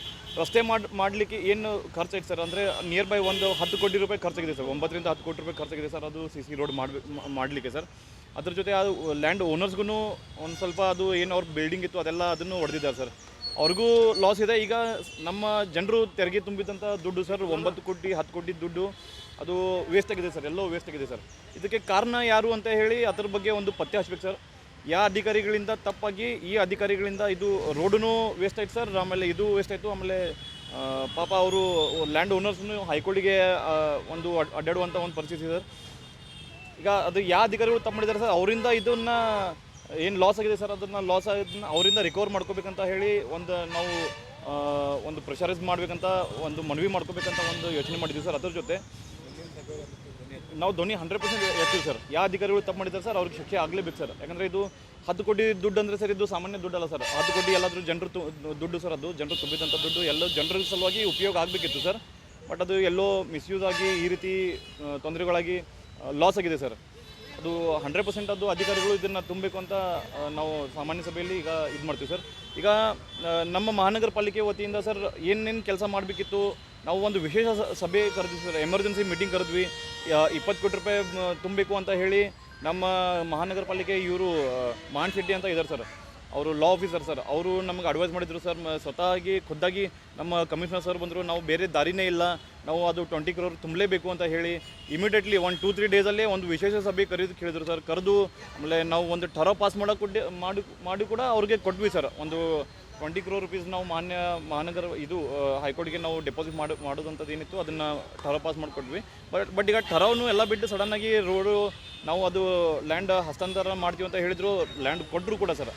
Speaker 6: ರಸ್ತೆ ಮಾಡಲಿಕ್ಕೆ ಏನು ಖರ್ಚಾಯ್ತು ಸರ್ ಅಂದರೆ ನಿಯರ್ ಬೈ ಒಂದು 10 ಕೋಟಿ ರೂಪಾಯಿ ಖರ್ಚಾಗಿದೆ ಸರ್. 9 ರಿಂದ 10 ಕೋಟಿ ರೂಪಾಯಿ ಖರ್ಚಾಗಿದೆ ಸರ್ ಅದು CC ರೋಡ್ ಮಾಡಲಿಕ್ಕೆ ಸರ್. ಅದ್ರ ಜೊತೆ ಅದು ಲ್ಯಾಂಡ್ ಓನರ್ಸ್ಗೂ ಒಂದು ಸ್ವಲ್ಪ ಅದು ಏನು ಅವ್ರ ಬಿಲ್ಡಿಂಗ್ ಇತ್ತು ಅದೆಲ್ಲ ಅದನ್ನು ಹೊಡೆದಿದ್ದಾರೆ ಸರ್. ಅವ್ರಿಗೂ ಲಾಸ್ ಇದೆ. ಈಗ ನಮ್ಮ ಜನರು ತೆರಿಗೆ ತುಂಬಿದಂಥ ದುಡ್ಡು ಸರ್ 9 ಕೋಟಿ 10 ಕೋಟಿ ದುಡ್ಡು ಅದು ವೇಸ್ಟ್ ಆಗಿದೆ ಸರ್, ಎಲ್ಲೋ ವೇಸ್ಟ್ ಆಗಿದೆ ಸರ್. ಇದಕ್ಕೆ ಕಾರಣ ಯಾರು ಅಂತ ಹೇಳಿ ಅದ್ರ ಬಗ್ಗೆ ಒಂದು ಪತ್ತೆ ಹಚ್ಚಬೇಕು ಸರ್. ಯಾವ ಅಧಿಕಾರಿಗಳಿಂದ ತಪ್ಪಾಗಿ ಈ ಅಧಿಕಾರಿಗಳಿಂದ ಇದು ರೋಡೂ ವೇಸ್ಟ್ ಆಯ್ತು ಸರ್, ಆಮೇಲೆ ಇದು ವೇಸ್ಟ್ ಆಯಿತು. ಆಮೇಲೆ ಪಾಪ ಅವರು ಲ್ಯಾಂಡ್ ಓನರ್ಸ್ನು ಹೈಕೋರ್ಟಿಗೆ ಒಂದು ಅಡ್ಡಾಡುವಂಥ ಒಂದು ಪರಿಸ್ಥಿತಿ ಸರ್. ಈಗ ಅದು ಯಾವ ಅಧಿಕಾರಿಗಳು ತಪ್ಪು ಮಾಡಿದ್ದಾರೆ ಸರ್, ಅವರಿಂದ ಇದನ್ನು ಏನು ಲಾಸ್ ಆಗಿದೆ ಸರ್, ಅದನ್ನು ಲಾಸ್ ಆಗಿದ್ದನ್ನು ಅವರಿಂದ ರಿಕವರ್ ಮಾಡ್ಕೋಬೇಕಂತ ಹೇಳಿ ನಾವು ಒಂದು ಪ್ರೆಷರೈಸ್ ಮಾಡಬೇಕಂತ ಒಂದು ಮನವಿ ಮಾಡ್ಕೋಬೇಕಂತ ಒಂದು ಯೋಚನೆ ಮಾಡಿದ್ವಿ ಸರ್. ಅದ್ರ ಜೊತೆ ನಾವು ಧ್ವನಿ 100% ಎತ್ತೀವಿ ಸರ್. ಯಾವ ಅಧಿಕಾರಿಗಳು ತಪ್ಪು ಮಾಡಿದ್ದಾರೆ ಸರ್ ಅವ್ರಿಗೆ ಶಿಕ್ಷೆ ಆಗಲೇಬೇಕು ಸರ್. ಯಾಕಂದರೆ ಇದು 10 ಕೋಟಿ ದುಡ್ಡು ಅಂದರೆ ಸರ್ ಇದು ಸಾಮಾನ್ಯ ದುಡ್ಡಲ್ಲ ಸರ್. 10 ಕೋಟಿ ಎಲ್ಲಾದರೂ ಜನರು ದುಡ್ಡು ಸರ್, ಅದು ಜನರು ತುಂಬಿದಂಥ ದುಡ್ಡು ಎಲ್ಲ ಜನರ ಸಲುವಾಗಿ ಉಪಯೋಗ ಆಗಬೇಕಿತ್ತು ಸರ್. ಬಟ್ ಅದು ಎಲ್ಲೋ ಮಿಸ್ಯೂಸ್ ಆಗಿ ಈ ರೀತಿ ತೊಂದರೆಗಳಾಗಿ ಲಾಸ್ ಆಗಿದೆ ಸರ್. ಅದು 100% ಅದು ಅಧಿಕಾರಿಗಳು ಇದನ್ನು ತುಂಬಬೇಕು ಅಂತ ನಾವು ಸಾಮಾನ್ಯ ಸಭೆಯಲ್ಲಿ ಈಗ ಇದು ಮಾಡ್ತೀವಿ ಸರ್. ಈಗ ನಮ್ಮ ಮಹಾನಗರ ಪಾಲಿಕೆ ವತಿಯಿಂದ ಸರ್ ಏನೇನು ಕೆಲಸ ಮಾಡಬೇಕಿತ್ತು, ನಾವು ಒಂದು ವಿಶೇಷ ಸಭೆ ಕರೆದ್ವಿ ಸರ್, ಎಮರ್ಜೆನ್ಸಿ ಮೀಟಿಂಗ್ ಕರೆದ್ವಿ. 20 ಕೋಟಿ ರೂಪಾಯಿ ತುಂಬಬೇಕು ಅಂತ ಹೇಳಿ ನಮ್ಮ ಮಹಾನಗರ ಪಾಲಿಕೆ ಇವರು ಮಾನ್ ಶೆಟ್ಟಿ ಅಂತ ಇದ್ದಾರೆ ಸರ್, ಅವರು ಲಾ ಆಫೀಸರ್ ಸರ್, ಅವರು ನಮಗೆ ಅಡ್ವೈಸ್ ಮಾಡಿದ್ರು ಸರ್. ಸ್ವತಃ ಖುದ್ದಾಗಿ ನಮ್ಮ ಕಮಿಷನರ್ ಸರ್ ಬಂದರು, ನಾವು ಬೇರೆ ದಾರಿನೇ ಇಲ್ಲ, ನಾವು ಅದು 20 crore ತುಂಬಲೇಬೇಕು ಅಂತ ಹೇಳಿ ಇಮಿಡಿಯೇಟ್ಲಿ 1-2-3 ಡೇಸಲ್ಲೇ ಒಂದು ವಿಶೇಷ ಸಭೆ ಕೇಳಿದ್ರು ಸರ್. ಕರೆದು ಆಮೇಲೆ ನಾವು ಒಂದು ಠರಾವ್ ಪಾಸ್ ಮಾಡಿ ಕೂಡ ಅವ್ರಿಗೆ ಕೊಟ್ವಿ ಸರ್. ಒಂದು 20 crore rupees ನಾವು ಮಹಾನಗರ ಹೈಕೋರ್ಟ್ಗೆ ನಾವು ಡೆಪಾಸಿಟ್ ಮಾಡೋದಂಥದ್ದು ಏನಿತ್ತು ಅದನ್ನು ಠರಾವ್ ಪಾಸ್ ಮಾಡಿಕೊಟ್ವಿ. ಬಟ್ ಈಗ ಠರಾವ್ನು ಎಲ್ಲ ಬಿಟ್ಟು ಸಡನ್ನಾಗಿ ರೋಡು ನಾವು ಅದು ಲ್ಯಾಂಡ್ ಹಸ್ತಾಂತರ ಮಾಡ್ತೀವಿ ಅಂತ ಹೇಳಿದ್ರು, ಲ್ಯಾಂಡ್ ಕೊಟ್ಟರು ಕೂಡ ಸರ್.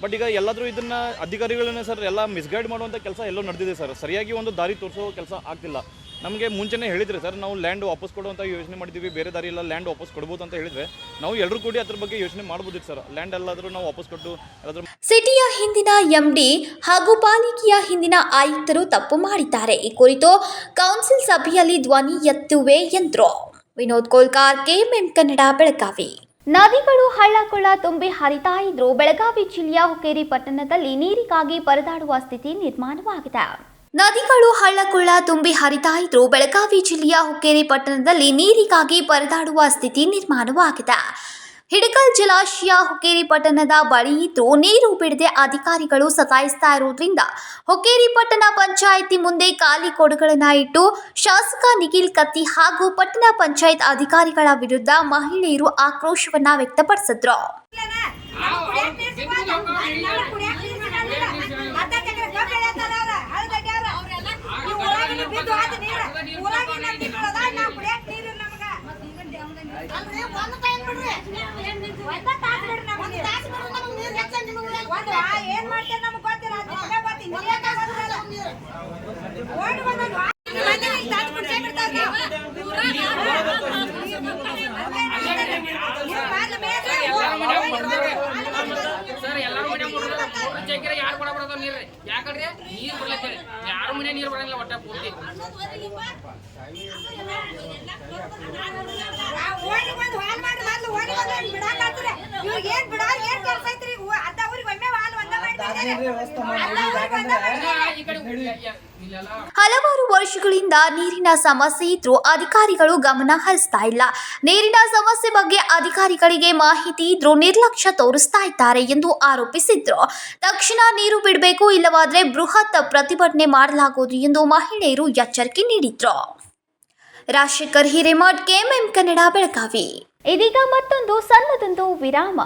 Speaker 6: ಬಟ್ ಈಗ ಎಲ್ಲಾದರೂ ಇದನ್ನು ಅಧಿಕಾರಿಗಳನ್ನೇ ಸರ್ ಎಲ್ಲ ಮಿಸ್ಗೈಡ್ ಮಾಡುವಂಥ ಕೆಲಸ ಎಲ್ಲೋ ನಡೆದಿದೆ ಸರ್. ಸರಿಯಾಗಿ ಒಂದು ದಾರಿ ತೋರಿಸೋ ಕೆಲಸ ಆಗ್ತಿಲ್ಲ. ನಮಗೆ ಮುಂಚೆನೇ ಹೇಳಿದರೆ ಸರ್, ನಾವು ಲ್ಯಾಂಡ್ ವಾಪಸ್ ಕೊಡುವಂಥ ಯೋಚನೆ ಮಾಡಿದ್ದೀವಿ, ಬೇರೆ ದಾರಿ ಎಲ್ಲ ಲ್ಯಾಂಡ್ ವಾಪಸ್ ಕೊಡ್ಬೋದು ಅಂತ ಹೇಳಿದರೆ ನಾವು ಎಲ್ಲರೂ ಕೂಡಿ ಅದ್ರ ಬಗ್ಗೆ ಯೋಚನೆ ಮಾಡ್ಬೋದಿತ್ತು ಸರ್. ಲ್ಯಾಂಡ್ ಎಲ್ಲಾದರೂ ನಾವು ವಾಪಸ್ ಕೊಟ್ಟು ಎಲ್ಲಾದರೂ.
Speaker 1: ಸಿಟಿಯ ಹಿಂದಿನ ಎಂಡಿ ಹಾಗೂ ಪಾಲಿಕೆಯ ಹಿಂದಿನ ಆಯುಕ್ತರು ತಪ್ಪು ಮಾಡಿದ್ದಾರೆ. ಈ ಕುರಿತು ಕೌನ್ಸಿಲ್ ಸಭೆಯಲ್ಲಿ ಧ್ವನಿ ಎತ್ತುವೆ ಎಂದರು. ವಿನೋದ್ ಕೋಲ್ಕಾರ್, ಕೆಎಂಎಂ ಕನ್ನಡ, ಬೆಳಗಾವಿ. ನದಿಗಳು ಹಳ್ಳಕೊಳ್ಳ ತುಂಬಿ ಹರಿತಾ ಇದ್ರೂ ಬೆಳಗಾವಿ ಜಿಲ್ಲೆಯ ಹುಕ್ಕೇರಿ ಪಟ್ಟಣದಲ್ಲಿ ನೀರಿಗಾಗಿ ಪರದಾಡುವ ಸ್ಥಿತಿ ನಿರ್ಮಾಣವಾಗಿದೆ. ನದಿಗಳು ಹಳ್ಳಕೊಳ್ಳ ತುಂಬಿ ಹರಿತಾ ಇದ್ರೂ ಬೆಳಗಾವಿ ಜಿಲ್ಲೆಯ ಹುಕ್ಕೇರಿ ಪಟ್ಟಣದಲ್ಲಿ ನೀರಿಗಾಗಿ ಪರದಾಡುವ ಸ್ಥಿತಿ ನಿರ್ಮಾಣವಾಗಿದೆ. ಹಿಡಕಲ್ ಜಲಾಶಯ ಹುಕ್ಕೇರಿ ಪಟ್ಟಣದ ಬಳಿ ಇದ್ದು ನೀರು ಬಿಡದೆ ಅಧಿಕಾರಿಗಳು ಸತಾಯಿಸ್ತಾ ಇರುವುದರಿಂದ ಹುಕ್ಕೇರಿ ಪಟ್ಟಣ ಪಂಚಾಯಿತಿ ಮುಂದೆ ಖಾಲಿ ಕೊಡಗಳನ್ನು ಇಟ್ಟು ಶಾಸಕ ನಿಖಿಲ್ ಕತ್ತಿ ಹಾಗೂ ಪಟ್ಟಣ ಪಂಚಾಯತ್ ಅಧಿಕಾರಿಗಳ ವಿರುದ್ಧ ಮಹಿಳೆಯರು ಆಕ್ರೋಶವನ್ನ ವ್ಯಕ್ತಪಡಿಸಿದ್ರು.
Speaker 7: ಯಾರು ಕೊಡಬಾರದು ನೀರು, ಯಾಕಂದ್ರೆ ನೀರು ಬಿಡ್ಲತ್ತೇವೆ, ಯಾರು ಮನೆ ನೀರು ಬರಂಗಿಲ್ಲ ಒಟ್ಟ ಪೂರ್ತಿ.
Speaker 1: ಹಲವಾರು ವರ್ಷಗಳಿಂದ ನೀರಿನ ಸಮಸ್ಯೆ ಇದ್ರೂ ಅಧಿಕಾರಿಗಳು ಗಮನ ಹರಿಸ್ತಾ ಇಲ್ಲ. ನೀರಿನ ಸಮಸ್ಯೆ ಬಗ್ಗೆ ಅಧಿಕಾರಿಗಳಿಗೆ ಮಾಹಿತಿ ಇದ್ರೂ ನಿರ್ಲಕ್ಷ್ಯ ತೋರಿಸ್ತಾ ಇದ್ದಾರೆ ಎಂದು ಆರೋಪಿಸಿದ್ರು. ತಕ್ಷಣ ನೀರು ಬಿಡಬೇಕು, ಇಲ್ಲವಾದರೆ ಬೃಹತ್ ಪ್ರತಿಭಟನೆ ಮಾಡಲಾಗುವುದು ಎಂದು ಮಹಿಳೆಯರು ಎಚ್ಚರಿಕೆ ನೀಡಿದ್ರು. ರಾಜಶೇಖರ್ ಹಿರೇಮಠ್, ಕೆಎಂಎಂ ಕನ್ನಡ, ಬೆಳಗಾವಿ. ಇದೀಗ ಮತ್ತೊಂದು ಸಣ್ಣದೊಂದು ವಿರಾಮ.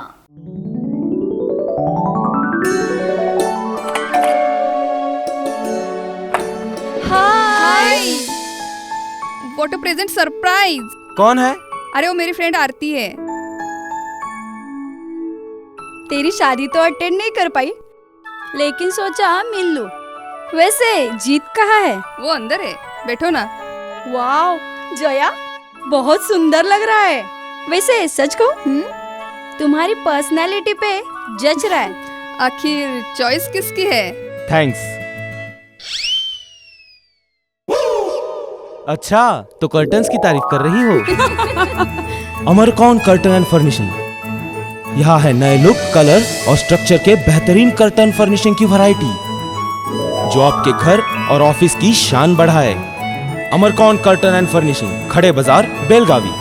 Speaker 8: हाय, व्हाट अ प्रेजेंट सरप्राइज।
Speaker 9: कौन है?
Speaker 8: अरे वो मेरी फ्रेंड आरती है। तेरी शादी तो अटेंड नहीं कर पाई, लेकिन सोचा मिल लूं। वैसे जीत कहाँ है? वो अंदर है, बैठो ना। वाओ जया, बहुत सुंदर लग रहा है। वैसे सच कहूं, तुम्हारी पर्सनालिटी पे जज रहा है। आखिर चॉइस किसकी है?
Speaker 9: थैंक्स। अच्छा, तो कर्टन्स की तारीफ कर रही हो? अमरकौन कर्टन एंड फर्निशिंग, यहाँ है नए लुक, कलर और स्ट्रक्चर के बेहतरीन कर्टन फर्निशिंग की वैरायटी जो आपके घर और ऑफिस की शान बढ़ाए। अमरकौन कर्टन एंड फर्निशिंग, खड़े बाजार, बेलगावी।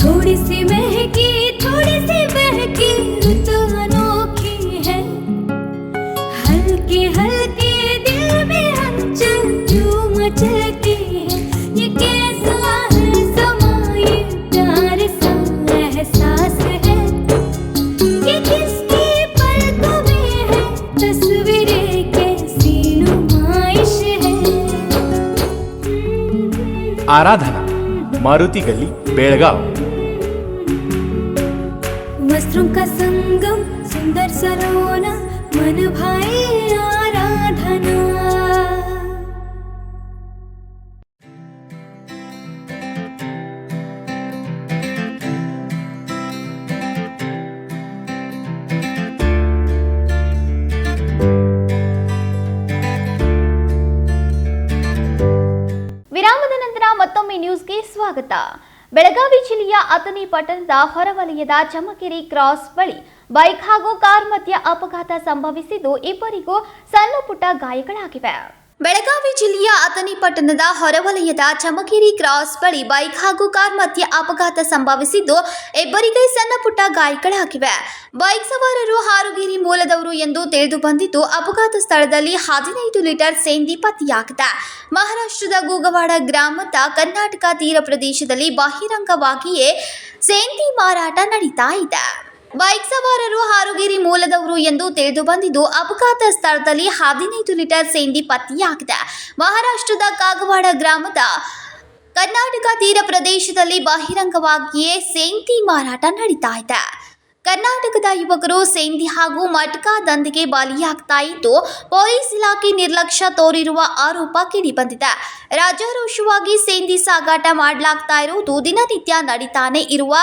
Speaker 10: थोड़ी सी महकी, थोड़ी सी बहकी, रुत अनोखी है। हल्के हल्के दिल में हलचल जो मचलती है। ये कैसा है समा, ये प्यार सा एहसास है। ये किसकी पलकों में है तस्वीरें, कैसी नुमाइश है।
Speaker 9: आराधना, मारुति गली, बेलगाव।
Speaker 10: वस्त्रों का संगम, सुंदर सरोना, मन भाई आराधना।
Speaker 1: ವಿರಾಮದ ನಂತರ ಮತ್ತೊಮ್ಮೆ ನ್ಯೂಸ್ಗೆ ಸ್ವಾಗತ. ಬೆಳಗಾವಿ ಜಿಲ್ಲೆಯ ಅಥಣಿ ಪಟ್ಟಣದ ಹೊರವಲಯದ ಚಮಕೆರೆ ಕ್ರಾಸ್ ಬಳಿ ಬೈಕ್ ಹಾಗೂ ಕಾರ್ ಮಧ್ಯೆ ಅಪಘಾತ ಸಂಭವಿಸಿದ್ದು ಇಬ್ಬರಿಗೂ ಸಣ್ಣ ಪುಟ್ಟ ಗಾಯಗಳಾಗಿವೆ. ಬೆಳಗಾವಿ ಜಿಲ್ಲೆಯ ಅಥಣಿ ಪಟ್ಟಣದ ಹೊರವಲಯದ ಚಮಕೇರಿ ಕ್ರಾಸ್ ಬಳಿ ಬೈಕ್ ಹಾಗೂ ಕಾರ್ ಮಧ್ಯೆ ಅಪಘಾತ ಸಂಭವಿಸಿದ್ದು ಇಬ್ಬರಿಗೆ ಸಣ್ಣ ಪುಟ್ಟ ಗಾಯಗಳಾಗಿವೆ. ಬೈಕ್ ಸವಾರರು ಹಾರುಗೇರಿ ಮೂಲದವರು ಎಂದು ತಿಳಿದು ಬಂದಿದ್ದು ಅಪಘಾತ ಸ್ಥಳದಲ್ಲಿ 15 ಲೀಟರ್ ಸೇಂದಿ ಪತ್ತೆಯಾಗಿದೆ. ಮಹಾರಾಷ್ಟ್ರದ ಗೂಗವಾಡ ಗ್ರಾಮದ ಕರ್ನಾಟಕ ತೀರ ಪ್ರದೇಶದಲ್ಲಿ ಬಹಿರಂಗವಾಗಿಯೇ ಸೇಂದಿ ಮಾರಾಟ ನಡೀತಾ ಇದೆ. ಬೈಕ್ ಸವಾರರು ಹಾರುಗೇರಿ ಮೂಲದವರು ಎಂದು ತಿಳಿದು ಬಂದಿದ್ದು ಅಪಘಾತ ಸ್ಥಳದಲ್ಲಿ 15 ಲೀಟರ್ ಸೇಂದಿ ಪತ್ತೆಯಾಗಿದೆ. ಮಹಾರಾಷ್ಟ್ರದ ಕಾಗವಾಡ ಗ್ರಾಮದ ಕರ್ನಾಟಕ ತೀರ ಪ್ರದೇಶದಲ್ಲಿ ಬಹಿರಂಗವಾಗಿಯೇ ಸೇಂದಿ ಮಾರಾಟ ನಡೀತಾ ಇದೆ. ಕರ್ನಾಟಕದ ಯುವಕರು ಸೇಂದಿ ಹಾಗೂ ಮಟ್ಕಾ ದಂಧೆಗೆ ಬಲಿಯಾಗ್ತಾ ಇದ್ದು ಪೊಲೀಸ್ ಇಲಾಖೆ ನಿರ್ಲಕ್ಷ್ಯ ತೋರಿರುವ ಆರೋಪ ಕೇಳಿಬಂದಿದೆ. ರಾಜಾರೋಷವಾಗಿ ಸೇಂದಿ ಸಾಗಾಟ ಮಾಡಲಾಗ್ತಾ ಇರುವುದು ದಿನನಿತ್ಯ ನಡೀತಾನೆ ಇರುವ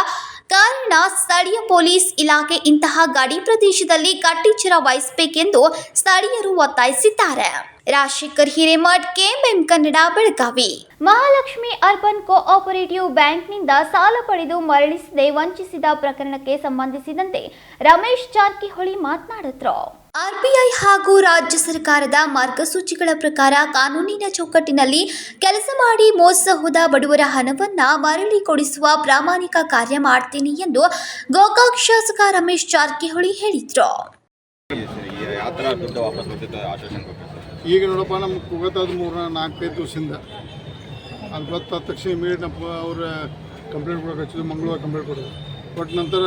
Speaker 1: ಕಾರಣ ಸ್ಥಳೀಯ ಪೊಲೀಸ್ ಇಲಾಖೆ ಇಂತಹ ಗಡಿ ಪ್ರದೇಶದಲ್ಲಿ ಕಟ್ಟೆಚ್ಚರ ವಹಿಸಬೇಕೆಂದು ಸ್ಥಳೀಯರು ಒತ್ತಾಯಿಸಿದ್ದಾರೆ. Rajashekhar Hiremath, KMM Kannada, Belagavi. Mahalakshmi urban cooperative ಬ್ಯಾಂಕ್ನಿಂದ ಸಾಲ ಪಡೆದು ಮರಳಿಸದೆ ವಂಚಿಸಿದ ಪ್ರಕರಣಕ್ಕೆ ಸಂಬಂಧಿಸಿದಂತೆ ರಮೇಶ್ ಜಾರಕಿಹೊಳಿ ಮಾತನಾಡಿದರು. ಆರ್ಬಿಐ ಹಾಗೂ ರಾಜ್ಯ ಸರ್ಕಾರದ ಮಾರ್ಗಸೂಚಿಗಳ ಪ್ರಕಾರ ಕಾನೂನಿನ ಚೌಕಟ್ಟಿನಲ್ಲಿ ಕೆಲಸ ಮಾಡಿ ಮೋಸ ಹೋದ ಬಡವರ ಹಣವನ್ನ ಮರಳಿ ಕೊಡಿಸುವ ಪ್ರಾಮಾಣಿಕ ಕಾರ್ಯ ಮಾಡ್ತೀನಿ ಎಂದು ಗೋಕಾಕ್ ಶಾಸಕ ರಮೇಶ್ ಜಾರಕಿಹೊಳಿ ಹೇಳಿದರು.
Speaker 11: ಈಗ ನೋಡಪ್ಪ ನಮ್ಗೆ ಗೊತ್ತಾದ 3-4 ದಿವಸದಿಂದ ಅದು ಗೊತ್ತಾದ ತಕ್ಷಣ ಇಮಿಡಿಯೇಟ್ ಅವ್ರ ಕಂಪ್ಲೇಂಟ್ ಕೊಡೋಕೆ ಹಚ್ಚಿದ್ರು. ಮಂಗಳವಾರ ಕಂಪ್ಲೇಂಟ್ ಕೊಡೋದು ಕೊಟ್ಟ ನಂತರ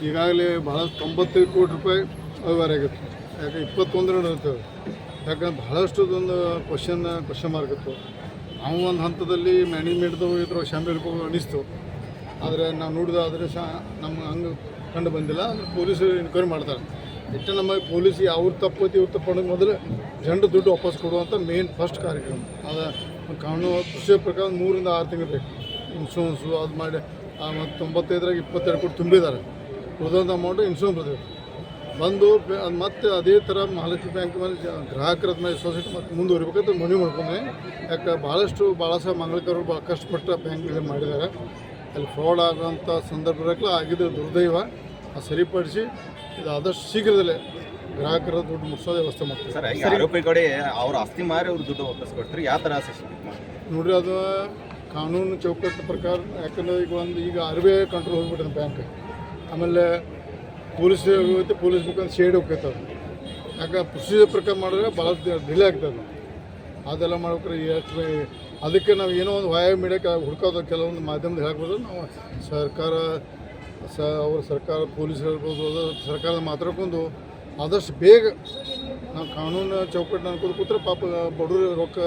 Speaker 11: ಈಗಾಗಲೇ ಭಾಳ 95 ಕೋಟಿ ರೂಪಾಯಿ ವ್ಯವಹಾರ ಆಗಿತ್ತು. ಯಾಕೆ 21 ಇರ್ತವೆ. ಯಾಕಂದ್ರೆ ಭಾಳಷ್ಟು ಒಂದು ಕ್ವಶನ್ ಮಾರ್ಕ್ ಇತ್ತು. ನಾವು ಒಂದು ಹಂತದಲ್ಲಿ ಮ್ಯಾನೇಜ್ಮೆಂಟ್ದವ್ರು ಇದ್ರು ಶಾಮಿಲ್ಗೆ ಅನಿಸ್ತು. ಆದರೆ ನಾವು ನೋಡಿದ ಆದರೆ ನಮ್ಗೆ ಹಂಗೆ ಕಂಡು ಬಂದಿಲ್ಲ. ಅಂದರೆ ಪೊಲೀಸರು ಎನ್ಕ್ವೈರಿ ಮಾಡ್ತಾರೆ. ಇಟ್ಟು ನಮ್ಮ ಪೊಲೀಸ್ ಅವ್ರ ತಪ್ಪೈತಿ ಇವ್ರ ತಪ್ಪು ಅನ್ನೋದು ಮೊದಲು ಜನರು ದುಡ್ಡು ವಾಪಸ್ ಕೊಡುವಂಥ ಮೇನ್ ಫಸ್ಟ್ ಕಾರ್ಯಕ್ರಮ. ಅದು ಕಾನೂನು ಕೃಷಿ ಪ್ರಕಾರ 3-6 ತಿಂಗಳು ಬೇಕು. ಇನ್ಶೂರೆನ್ಸು ಅದು ಮಾಡಿ ಮತ್ತು 95ರಾಗ 22 ಕೋಟಿ ತುಂಬಿದ್ದಾರೆ. ಉಳಿದಂಥ ಅಮೌಂಟು ಇನ್ಶೂರೆನ್ಸ್ ಬರಬೇಕು ಬಂದು ಅದು ಮತ್ತೆ ಅದೇ ಥರ ಮಹಾಲಕ್ಷ್ಮಿ ಬ್ಯಾಂಕ್ ಮೇಲೆ ಗ್ರಾಹಕರ ಮೇಲೆ ಸೊಸೈಟಿ ಮತ್ತು ಮುಂದುವರಿಬೇಕಂತ ಮನವಿ ಮಾಡ್ಕೊಂಡೆ. ಯಾಕೆ ಭಾಳಷ್ಟು ಸಾಹೇಬ್ ಮಂಗಳಕರವರು ಭಾಳ ಕಷ್ಟಪಟ್ಟು ಬ್ಯಾಂಕ್ಗಳಿಗೆ ಮಾಡಿದ್ದಾರೆ. ಅಲ್ಲಿ ಫ್ರಾಡ್ ಆಗೋಂಥ ಸಂದರ್ಭದಲ್ಲಿ ಆಗಿದ್ದು ದುರ್ದೈವ. ಅದು ಸರಿಪಡಿಸಿ ಇದು ಆದಷ್ಟು ಶೀಘ್ರದಲ್ಲೇ ಗ್ರಾಹಕರ ದುಡ್ಡು ಮುಗಿಸೋದು ವ್ಯವಸ್ಥೆ ಮಾಡ್ತಾರೆ.
Speaker 6: ಸರ್, ಆರೋಪಿಗಳೇ ಅವ್ರ ಆಸ್ತಿ ಮಾರಿ ಅವ್ರು ದುಡ್ಡು ವಾಪಸ್ ಕೊಡ್ತಾರೆ. ಯಾವ ಥರ
Speaker 11: ನೋಡಿರಿ, ಅದು ಕಾನೂನು ಚೌಕಟ್ಟು ಪ್ರಕಾರ. ಯಾಕಂದರೆ ಈಗ RBI ಕಂಟ್ರೋಲ್ ಹೋಗ್ಬಿಟ್ಟಿದೆ ಬ್ಯಾಂಕ್. ಆಮೇಲೆ ಪೊಲೀಸ್ ಹೋಗುತ್ತೆ, ಪೊಲೀಸ್ ಮುಖಾಂತರ ಶೇಡ್ ಹೋಗ್ತೈತೆ. ಅದು ಯಾಕೆ ಪ್ರೊಸೀಜರ್ ಪ್ರಕಾರ ಮಾಡಿದ್ರೆ ಭಾಳ ಡಿಲೇ ಆಗ್ತದೆ. ಅದೆಲ್ಲ ಮಾಡ್ಬೇಕಾರೆ ಎಷ್ಟು ಅದಕ್ಕೆ ನಾವು ಏನೋ ಒಂದು ವಾಯ ಮೀಡಿಯಾಕ್ಕೆ ಹುಡ್ಕೋದು ಕೆಲವೊಂದು ಮಾಧ್ಯಮದ ಹೇಳ್ಬೋದು. ನಾವು ಸರ್ಕಾರ ಪೊಲೀಸ್ ಹೇಳ್ಬೋದು, ಸರ್ಕಾರದ ಮಾತಾಡ್ಕೊಂಡು ಆದಷ್ಟು ಬೇಗ ನಾವು ಕಾನೂನು ಚೌಕಟ್ಟು ಅನ್ಕೋದು ಕೂತ್ರೆ ಪಾಪ ಬಡವರು ರೊಕ್ಕ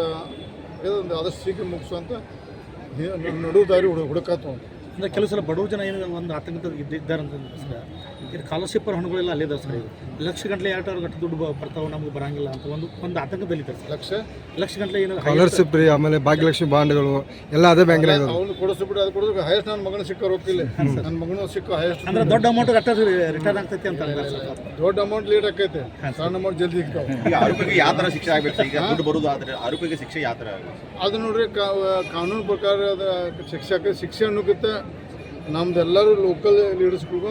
Speaker 11: ಆದಷ್ಟು ಶೀಘ್ರ ಮುಗಿಸುವಂಥ ನಡು ದಾರಿ ಹುಡುಕಾತು.
Speaker 12: ಅಂದರೆ ಕೆಲವು ಸಲ ಬಡವರು ಜನ ಏನು ಒಂದು ಆತಂಕ ಇದ್ದಾರೆ ಅಂತಂದ್ರೆ ಸರ್, ಇದು ಸ್ಕಾಲರ್ಶಿಪ್ ಹಣಗಳೆಲ್ಲ ಅಲ್ಲಿದ್ದಾರೆ ಸರ್. ಇದು ಲಕ್ಷ ಗಂಟಲೆ ಗಟ್ಟೆ ದುಡ್ಡು ಬರ್ತಾವೆ, ನಮಗೆ ಬರೋಂಗಿಲ್ಲ ಅಂತ ಒಂದು ಆತಂಕದಲ್ಲಿದ್ದಾರೆ ಸರ್. ಲಕ್ಷ ಗಂಟಲೆ ಏನು
Speaker 11: ಸ್ಕಾಲರ್ಶಿಪ್ ರೀ, ಆಮೇಲೆ ಭಾಗ್ಯಲಕ್ಷ್ಮಿ ಬಾಂಡ್ಗಳು ಎಲ್ಲ ಅದೇ ಬ್ಯಾಂಕ್ ಅವ್ನು ಕೊಡಿಸ್ಬಿಟ್ಟು ಅದು ಕೊಡೋದು ಹೈಯೆಸ್ಟ್. ನನ್ನ ಮಗನ ಸಿಕ್ಕ ರೊಕ್ಕಿಲ್ಲ, ನನ್ನ ಮಗನ ಸಿಕ್ಕ ಹೈಯೆಸ್ಟ್.
Speaker 12: ಅಂದರೆ ದೊಡ್ಡ ಅಮೌಂಟ್ ರಿಟರ್ನ್ ಆಗ್ತೈತಿ ಅಂತ.
Speaker 11: ದೊಡ್ಡ ಅಮೌಂಟ್ ಲೇಟ್ ಆಕೈತೆ, ಸಣ್ಣ ಅಮೌಂಟ್ ಜಲ್ದಿ ಸಿಗ್ತಾವೆ.
Speaker 6: ಈಗ ಆರೋಪಿಗೆ ಯಾವ ಥರ ಶಿಕ್ಷೆ ಆಗಬೇಕು? ಈಗ ದುಡ್ಡು ಬರೋದು ಆದರೆ ಆರೋಪಿಗೆ ಶಿಕ್ಷೆ ಯಾವ ಥರ ಆಗಬೇಕು?
Speaker 11: ಅದು ನೋಡ್ರಿ, ಕಾನೂನು ಪ್ರಕಾರ ಅದು ಶಿಕ್ಷೆ ಅನ್ನೋಕ್ಕಿಂತ ನಮ್ದೆಲ್ಲರೂ ಲೋಕಲ್ ಲೀಡರ್ಸ್ಗಳು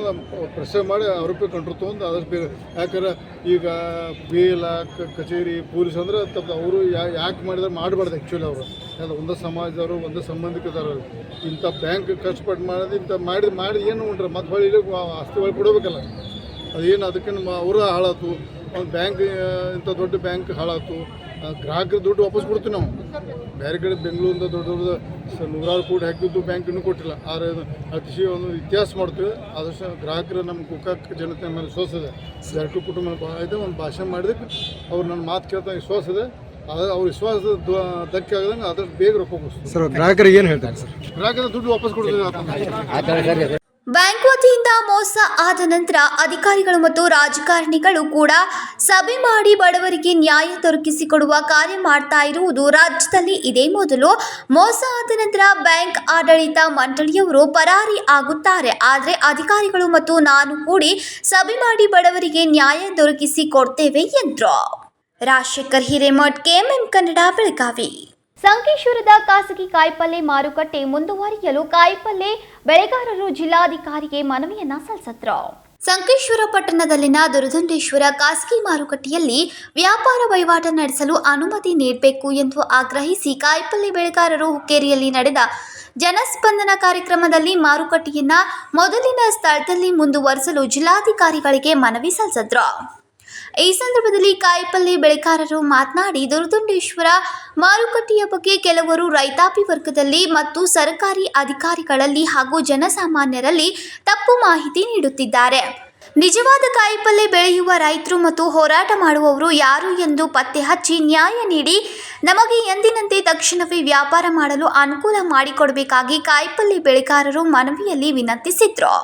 Speaker 11: ಪ್ರೆಷರ್ ಮಾಡಿ ಆರೋಪಿ ಕಂಟ್ರೋಲ್ ತೊಗೊಂಡು ಆದಷ್ಟು ಬೇಗ. ಯಾಕಂದ್ರೆ ಈಗ ಬೇಲ ಕಚೇರಿ ಪೊಲೀಸ್ ಅಂದರೆ ಅವರು ಯಾಕೆ ಮಾಡಿದ್ರೆ ಮಾಡಬಾರ್ದು. ಆ್ಯಕ್ಚುಲಿ ಅವರು ಎಲ್ಲ ಒಂದೇ ಸಮಾಜದವರು, ಒಂದೇ ಸಂಬಂಧಿಕದವರು. ಇಂಥ ಬ್ಯಾಂಕ್ ಕಷ್ಟಪಟ್ಟು ಮಾಡೋದು ಇಂಥ ಮಾಡಿ ಏನು ಉಂಟ್ರೆ ಮತ್ತೆ ಹೊಳಿ ಆಸ್ತಿ ಒಳಗೆ ಕೊಡಬೇಕಲ್ಲ. ಅದೇನು ಅದಕ್ಕೆ ಅವರ ಹಾಳಾಯ್ತು. ಒಂದು ಬ್ಯಾಂಕ್ ಇಂಥ ದೊಡ್ಡ ಬ್ಯಾಂಕ್ ಹಾಳಾಯ್ತು. ಗ್ರಾಹಕರ ದುಡ್ಡು ವಾಪಸ್ ಕೊಡ್ತೀವಿ ನಾವು. ಬೇರೆ ಕಡೆ ಬೆಂಗಳೂರಿಂದ ದೊಡ್ಡ ನೂರಾರು ಕೋಟಿ ಹಾಕಿದ್ದು ಬ್ಯಾಂಕ್ ಇನ್ನೂ ಕೊಟ್ಟಿಲ್ಲ. ಆದರೆ ಅತಿಶಯ ಒಂದು ಇತಿಹಾಸ ಮಾಡ್ತೀವಿ. ಆದಷ್ಟು ಗ್ರಾಹಕರು ನಮ್ಮ ಗೋಕಾಕ್ ಜನತೆ ಮೇಲೆ ವಿಶ್ವಾಸ ಇದೆ. ಜಾರಕಿಹೊಳಿ ಕುಟುಂಬ ಇದೆ. ಒಂದು ಭಾಷಣ ಮಾಡಿದಕ್ಕೆ ಅವ್ರು ನನ್ನ ಮಾತು ಕೇಳ್ತಾ ವಿಶ್ವಾಸ ಇದೆ. ಅವ್ರ ವಿಶ್ವಾಸದ ಧಕ್ಕೆ ಆಗದಂಗೆ ಆದಷ್ಟು ಬೇಗ ರೊಕ್ಕ ಕೊಡಿಸ್ತೀವಿ ಸರ್. ಗ್ರಾಹಕರಿಗೆ ಏನು ಹೇಳ್ತಾರೆ ಸರ್? ಗ್ರಾಹಕರ ದುಡ್ಡು ವಾಪಸ್ ಕೊಡ್ತೀವಿ.
Speaker 1: ಬ್ಯಾಂಕ್ ವತಿಯಿಂದ ಮೋಸ ಆದ ನಂತರ ಅಧಿಕಾರಿಗಳು ಮತ್ತು ರಾಜಕಾರಣಿಗಳು ಕೂಡ ಸಭೆ ಮಾಡಿ ಬಡವರಿಗೆ ನ್ಯಾಯ ದೊರಕಿಸಿಕೊಡುವ ಕಾರ್ಯ ಮಾಡ್ತಾ ಇರುವುದು ರಾಜ್ಯದಲ್ಲಿ ಇದೇ ಮೊದಲು. ಮೋಸ ಆದ ನಂತರ ಬ್ಯಾಂಕ್ ಆಡಳಿತ ಮಂಡಳಿಯವರು ಪರಾರಿ ಆಗುತ್ತಾರೆ. ಆದರೆ ಅಧಿಕಾರಿಗಳು ಮತ್ತು ನಾನು ಕೂಡಿ ಸಭೆ ಮಾಡಿ ಬಡವರಿಗೆ ನ್ಯಾಯ ದೊರಕಿಸಿ ಕೊಡ್ತೇವೆ ಎಂದರು. ರಾಜಶೇಖರ್ ಹಿರೇಮಠ್, ಕೆಎಂಎಂ ಕನ್ನಡ, ಬೆಳಗಾವಿ. ಸಂಕೇಶ್ವರದ ಖಾಸಗಿ ಕಾಯಿಪಲ್ಲೆ ಮಾರುಕಟ್ಟೆ ಮುಂದುವರಿಯಲು ಕಾಯಿಪಲ್ಲೆ ಬೆಳೆಗಾರರು ಜಿಲ್ಲಾಧಿಕಾರಿಗೆ ಮನವಿಯನ್ನ ಸಲ್ಲಿಸಿದರು. ಸಂಕೇಶ್ವರ ಪಟ್ಟಣದಲ್ಲಿನ ದುರದಂಡೇಶ್ವರ ಖಾಸಗಿ ಮಾರುಕಟ್ಟೆಯಲ್ಲಿ ವ್ಯಾಪಾರ ವಹಿವಾಟು ನಡೆಸಲು ಅನುಮತಿ ನೀಡಬೇಕು ಎಂದು ಆಗ್ರಹಿಸಿ ಕಾಯಿಪಲ್ಯ ಬೆಳೆಗಾರರು ಹುಕ್ಕೇರಿಯಲ್ಲಿ ನಡೆದ ಜನಸ್ಪಂದನ ಕಾರ್ಯಕ್ರಮದಲ್ಲಿ ಮಾರುಕಟ್ಟೆಯನ್ನ ಮೊದಲಿನ ಸ್ಥಳದಲ್ಲಿ ಮುಂದುವರಿಸಲು ಜಿಲ್ಲಾಧಿಕಾರಿಗಳಿಗೆ ಮನವಿ ಸಲ್ಲಿಸಿದ್ರು. ಈ ಸಂದರ್ಭದಲ್ಲಿ ಕಾಯಿಪಲ್ಯ ಬೆಳೆಗಾರರು ಮಾತನಾಡಿ, ದುರದಂಡೇಶ್ವರ ಮಾರುಕಟ್ಟೆಯ ಬಗ್ಗೆ ಕೆಲವರು ರೈತಾಪಿ ವರ್ಗದಲ್ಲಿ ಮತ್ತು ಸರ್ಕಾರಿ ಅಧಿಕಾರಿಗಳಲ್ಲಿ ಹಾಗೂ ಜನಸಾಮಾನ್ಯರಲ್ಲಿ ತಪ್ಪು ಮಾಹಿತಿ ನೀಡುತ್ತಿದ್ದಾರೆ. ನಿಜವಾದ ಕಾಯಿಪಲ್ಯ ಬೆಳೆಯುವ ರೈತರು ಮತ್ತು ಹೋರಾಟ ಮಾಡುವವರು ಯಾರು ಎಂದು ಪತ್ತೆ ಹಚ್ಚಿ ನ್ಯಾಯ ನೀಡಿ ನಮಗೆ ಎಂದಿನಂತೆ ತಕ್ಷಣವೇ ವ್ಯಾಪಾರ ಮಾಡಲು ಅನುಕೂಲ ಮಾಡಿಕೊಡಬೇಕಾಗಿ ಕಾಯಿಪಲ್ಯ ಬೆಳೆಗಾರರು ಮನವಿಯಲ್ಲಿ ವಿನಂತಿಸಿದ್ರು.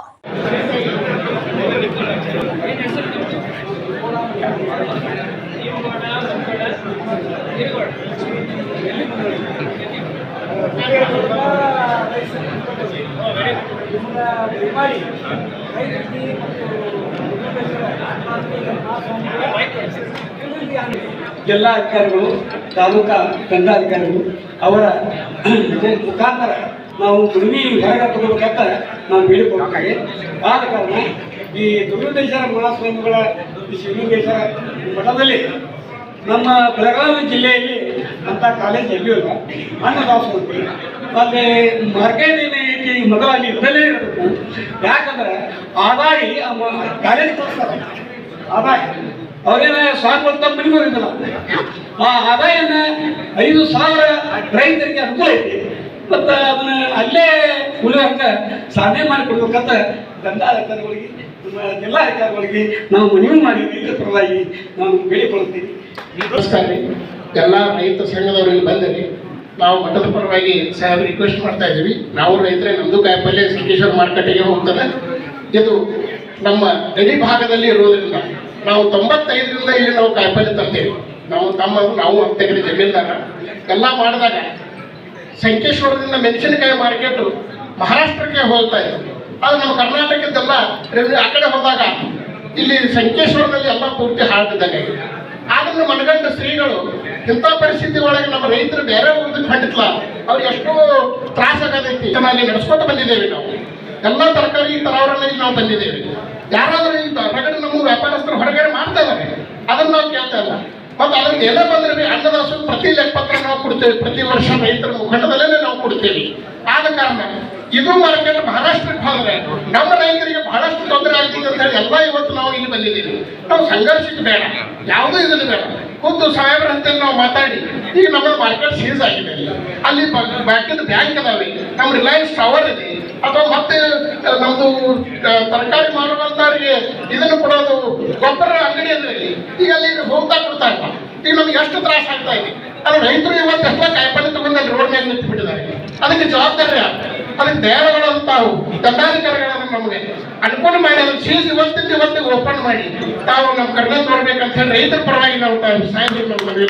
Speaker 13: ಜಿಲ್ಲಾ ಅಧಿಕಾರಿಗಳು, ತಾಲೂಕಾ ದಂಡಾಧಿಕಾರಿಗಳು ಅವರ ಮುಖಾಂತರ ನಾವು ಕಡಿಮೆ ಹೊರಗೆ ತಗೋಬೇಕಂತ ನಾವು ಬೇಡಿಕೊಳ್ತೇವೆ. ಆದ ಕಾರಣ ಈ ದುರ್ಗೇಶ್ವರ ಮಹಾಸ್ವಾಮಿಗಳ ಈ ಶಿವಲಿಂಗೇಶ್ವರ ಮಠದಲ್ಲಿ ನಮ್ಮ ಬೆಳಗಾವಿ ಜಿಲ್ಲೆಯಲ್ಲಿ ಅಂಥ ಕಾಲೇಜ್ ಎಲ್ಲಿಯೂ ಇಲ್ಲ. ಅನ್ನದಾಸೋಹಿ ಅಲ್ಲಿ ಮಾರ್ಕೆಟ್ ಏನೈತಿ ಮೊದಲು ಅಲ್ಲಿ ಇರಲೇ ಇರಬೇಕು. ಯಾಕಂದ್ರೆ ಆದಾಯ ಕಾಲೇಜ್ ಕಳಿಸ್ತಾರೆ. ಆದಾಯ ಅವರೇನ ಸ್ವಾಮಿಗಳು ತಮ್ಮ ಮನೆಗೂ ಇರಲ್ಲ. ಆ ಆದಾಯನ 5,000 ರೈತರಿಗೆ ಅನುಕೂಲ ಐತಿ. ಮತ್ತು ಅದನ್ನ ಅಲ್ಲೇ ಉಳಿಯೋಂಗೆ ಸಾಧನೆ ಮಾಡಿಕೊಡ್ಬೇಕಂತ ದಂಡಾಧಿಕಾರಿಗಳಿಗೆ, ಜಿಲ್ಲಾಧಿಕಾರಿಗಳಿಗೆ ನಾವು ಮನವಿ ಮಾಡಿ ರೈತರ ಪರವಾಗಿ ನಾವು ಬೇಡಿಕೊಳ್ಳುತ್ತೀವಿ.
Speaker 14: ನಮಸ್ಕಾರ ರೀ. ಎಲ್ಲ ರೈತ ಸಂಘದವರಿಗೆ ಬಂದಿರಿ. ನಾವು ಮಠದ ಪರವಾಗಿ ಸಾಹೇಬ್ ರಿಕ್ವೆಸ್ಟ್ ಮಾಡ್ತಾ ಇದ್ದೀವಿ. ನಾವು ರೈತರೇ, ನಮ್ಮದು ಕಾಯಿಪಲ್ಯ ಸಂಕೇಶ್ವರ ಮಾರುಕಟ್ಟೆಗೆ ಹೋಗ್ತದೆ. ಇದು ನಮ್ಮ ಗಡಿ ಭಾಗದಲ್ಲಿ ಇರೋದ್ರಿಂದ ನಾವು 95ರಿಂದ ಇಲ್ಲಿ ನಾವು ಕಾಯಿಪಲ್ಯ ತರ್ತೇವೆ. ನಾವು 10 ಎಕರೆ ಜಮೀನ್ದಾರ ಎಲ್ಲ ಮಾಡಿದಾಗ ಸಂಕೇಶ್ವರದಿಂದ ಮೆಣಸಿನಕಾಯಿ ಮಾರ್ಕೆಟು ಮಹಾರಾಷ್ಟ್ರಕ್ಕೆ ಹೋಗ್ತಾ ಇತ್ತು. ಅದು ನಮ್ಮ ಕರ್ನಾಟಕದ್ದೆಲ್ಲ ಆ ಕಡೆ ಹೋದಾಗ ಇಲ್ಲಿ ಸಂಕೇಶ್ವರದಲ್ಲಿ ಎಲ್ಲ ಪೂರ್ತಿ ಹಾಳಾಗಿದ್ದಾಗ ಆದ್ರೂ ಮನಗಂಡ ಶ್ರೀಗಳು ಇಂಥ ಪರಿಸ್ಥಿತಿ ಒಳಗೆ ನಮ್ಮ ರೈತರು ಬೇರೆ ಊರಿಗೆ ಖಂಡಿತಲ್ಲ, ಅವ್ರಿಗೆ ಎಷ್ಟೋ ತ್ರಾಸ ಆಗತೈತಿ. ಅಲ್ಲಿ ನಡೆಸ್ಕೊಂಡು ಬಂದಿದ್ದೇವೆ. ನಾವು ಎಲ್ಲ ತರಕಾರಿ ತರಾವರಲ್ಲಿ ನಾವು ಬಂದಿದ್ದೇವೆ. ಯಾರಾದರೂ ಈ ಹೊರಗಡೆ ನಮ್ಮ ವ್ಯಾಪಾರಸ್ಥರು ಹೊರಗಡೆ ಮಾಡ್ತಾ ಇದ್ದಾರೆ, ಅದನ್ನು ನಾವು ಕೇಳ್ತಾ ಇಲ್ಲ. ಮತ್ತು ಅದಕ್ಕೆ ಎಲ್ಲ ಬಂದ್ರೆ ಅನ್ನದಾಸು ಪ್ರತಿ ಲೆಕ್ಕಪತ್ರ ನಾವು ಕೊಡ್ತೇವೆ. ಪ್ರತಿ ವರ್ಷ ರೈತರ ಮುಖಂಡದಲ್ಲೇ ನಾವು ಕೊಡ್ತೇವೆ. ಆದ ಕಾರಣ ಇದು ಮಾರ್ಕೆಟ್ ಮಹಾರಾಷ್ಟ್ರಕ್ಕೆ ಹೋದ್ರೆ ನಮ್ಮ ರೈತರಿಗೆ ಬಹಳಷ್ಟು ತೊಂದರೆ ಆಗ್ತದೆ ಅಂತ ಹೇಳಿ ಎಲ್ಲ ಇವತ್ತು ನಾವು ಇಲ್ಲಿ ಬಂದಿದ್ದೀವಿ. ನಾವು ಸಂಘರ್ಷಕ್ಕೆ ಬೇಡ, ಯಾವುದೂ ಇದನ್ನು ಬೇಡ. ಖುದ್ದು ಸಾಹೇಬ್ರ ಅಂತೇಳಿ ನಾವು ಮಾತಾಡಿ ಈಗ ನಮ್ಮ ಮಾರ್ಕೆಟ್ ಸೀಸ್ ಆಗಿದೆ. ಅಲ್ಲಿ ಬಾಕಿದ ಬ್ಯಾಂಕ್ ಅದಾವೆ, ನಮ್ಮ ರಿಲಯನ್ಸ್ ಟವರ್ ಇದೆ, ಅಥವಾ ಮತ್ತೆ ನಮ್ಮದು ತರಕಾರಿ ಮಾರುವಂತವರಿಗೆ ಇದನ್ನು ಕೊಡೋದು ಗೊಬ್ಬರ ಅಂಗಡಿ ಅಂದ್ರೆ ಈಗ ಅಲ್ಲಿ ಹೋಗ್ತಾ ಕೊಡ್ತಾ ಇಲ್ಲ. ಈಗ ನಮ್ಗೆ ಎಷ್ಟು ತ್ರಾಸ ಆಗ್ತಾ ಇದೆ. ಅದು ರೈತರು ಇವತ್ತು ಎಲ್ಲ ಕಾಯಿಪಲ್ಯ ತಗೊಂಡು ಅಲ್ಲಿ ರೋಡ್ ಮೇಲೆ ನಿಂತು ಬಿಟ್ಟಿದ್ದಾರೆ. ಅದಕ್ಕೆ ಜವಾಬ್ದಾರಿ ಅದಕ್ಕೆ ದೇವರುಗಳಂತಾವು ದಂಡಾಧಿಕಾರಿಗಳನ್ನು ನಮಗೆ ಅನುಕೂಲ ಮಾಡಿ ಅದನ್ನು ಸೀಸ್ ಇವತ್ತಿಗೆ ಓಪನ್ ಮಾಡಿ ತಾವು ನಮ್ಮ ಕರ್ನಾಟಕ ನೋಡ್ಬೇಕಂತ ಹೇಳಿ ರೈತರ ಪರವಾಗಿ ನಾವು ಸಾಹೇಬರು ನಾವು ಮನವಿ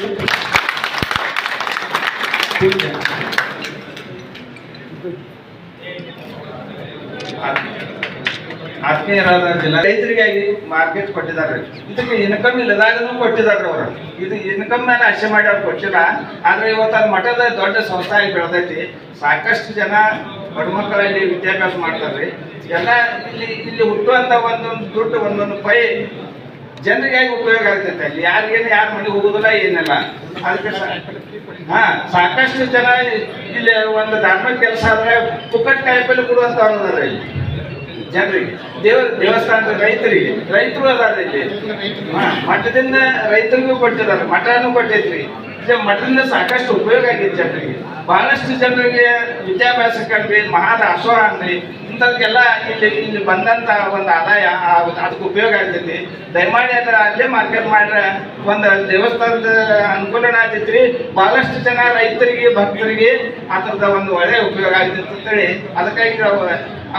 Speaker 15: ಆತ್ಮೀಯರಾದ ಜಿಲ್ಲಾ ರೈತರಿಗಾಗಿ ಮಾರ್ಕೆಟ್ ಕೊಟ್ಟಿದ್ದಾರೆ. ಇದಕ್ಕೆ ಇನ್ಕಮ್ ಇಲ್ಲದಾಗೂ ಕೊಟ್ಟಿದ್ದಾರೆ. ಅವರು ಇದು ಇನ್ಕಮ್ ಮೇಲೆ ಆಸೆ ಮಾಡಿ ಅವ್ರು ಕೊಟ್ಟಿಲ್ಲ. ಆದ್ರೆ ಇವತ್ತು ಅದು ಮಠದ ದೊಡ್ಡ ಸಂಸ್ಥೆ ಆಗಿ ಬೆಳೆದೈತಿ. ಸಾಕಷ್ಟು ಜನ ಬಡಮಕ್ಕಳಲ್ಲಿ ವಿದ್ಯಾಭ್ಯಾಸ ಮಾಡ್ತಾರೆ. ಎಲ್ಲ ಇಲ್ಲಿ ಹುಟ್ಟುವಂತ ಒಂದೊಂದು ದುಡ್ಡು ಒಂದೊಂದು ಪೈ ಜನರಿಗಾಗಿ ಉಪಯೋಗ ಆಗ್ತೈತೆ. ಅಲ್ಲಿ ಯಾರ ಮನೆಗೆ ಹೋಗುದಿಲ್ಲ, ಏನಿಲ್ಲ. ಅದಕ್ಕೆ ಸಾಕಷ್ಟು ಜನ ಇಲ್ಲಿ ಒಂದು ಧಾರ್ಮಿಕ ಕೆಲಸ ಆದ್ರೆ ಪುಕ್ಕಟ್ ಕಾಯಿಪಲ್ಲೆ ಕೊಡುವಂತವ್ರು ಅದಾರ ಇಲ್ಲಿ ಜನರಿಗೆ. ದೇವಸ್ಥಾನದ ರೈತರು ಅದಾರ ಇಲ್ಲಿ. ಮಠದಿಂದ ರೈತರಿಗೂ ಕೊಟ್ಟಿದ್ದಾರೆ, ಮಠನೂ ಕೊಟ್ಟೈತ್ರಿ. ಮಠದಿಂದ ಸಾಕಷ್ಟು ಉಪಯೋಗ ಆಗೈತಿ ಜನರಿಗೆ. ಬಹಳಷ್ಟು ಜನರಿಗೆ ವಿದ್ಯಾಭ್ಯಾಸ ಕಂಡ್ರಿ, ಮಹಾದಾಸೋಹ ಅಂದ್ರಿ, ಇಂಥವ್ರಿಗೆಲ್ಲ ಇಲ್ಲಿ ಬಂದಂತ ಒಂದು ಆದಾಯ ಅದಕ್ಕೆ ಉಪಯೋಗ ಆಗ್ತೈತಿ. ದಯಮಾಡಿ ಅದ್ರ ಅಲ್ಲೇ ಮಾರ್ಕೆಟ್ ಮಾಡ್ರೆ ಒಂದು ದೇವಸ್ಥಾನದ ಅನುಕೂಲನ ಆಗ್ತೈತ್ರಿ. ಬಹಳಷ್ಟು ಜನ ರೈತರಿಗೆ, ಭಕ್ತರಿಗೆ ಅದ್ರದ ಒಂದು ಒಳ್ಳೆ ಉಪಯೋಗ ಆಗ್ತೈತಿ ಅಂತೇಳಿ ಅದಕ್ಕಾಗಿ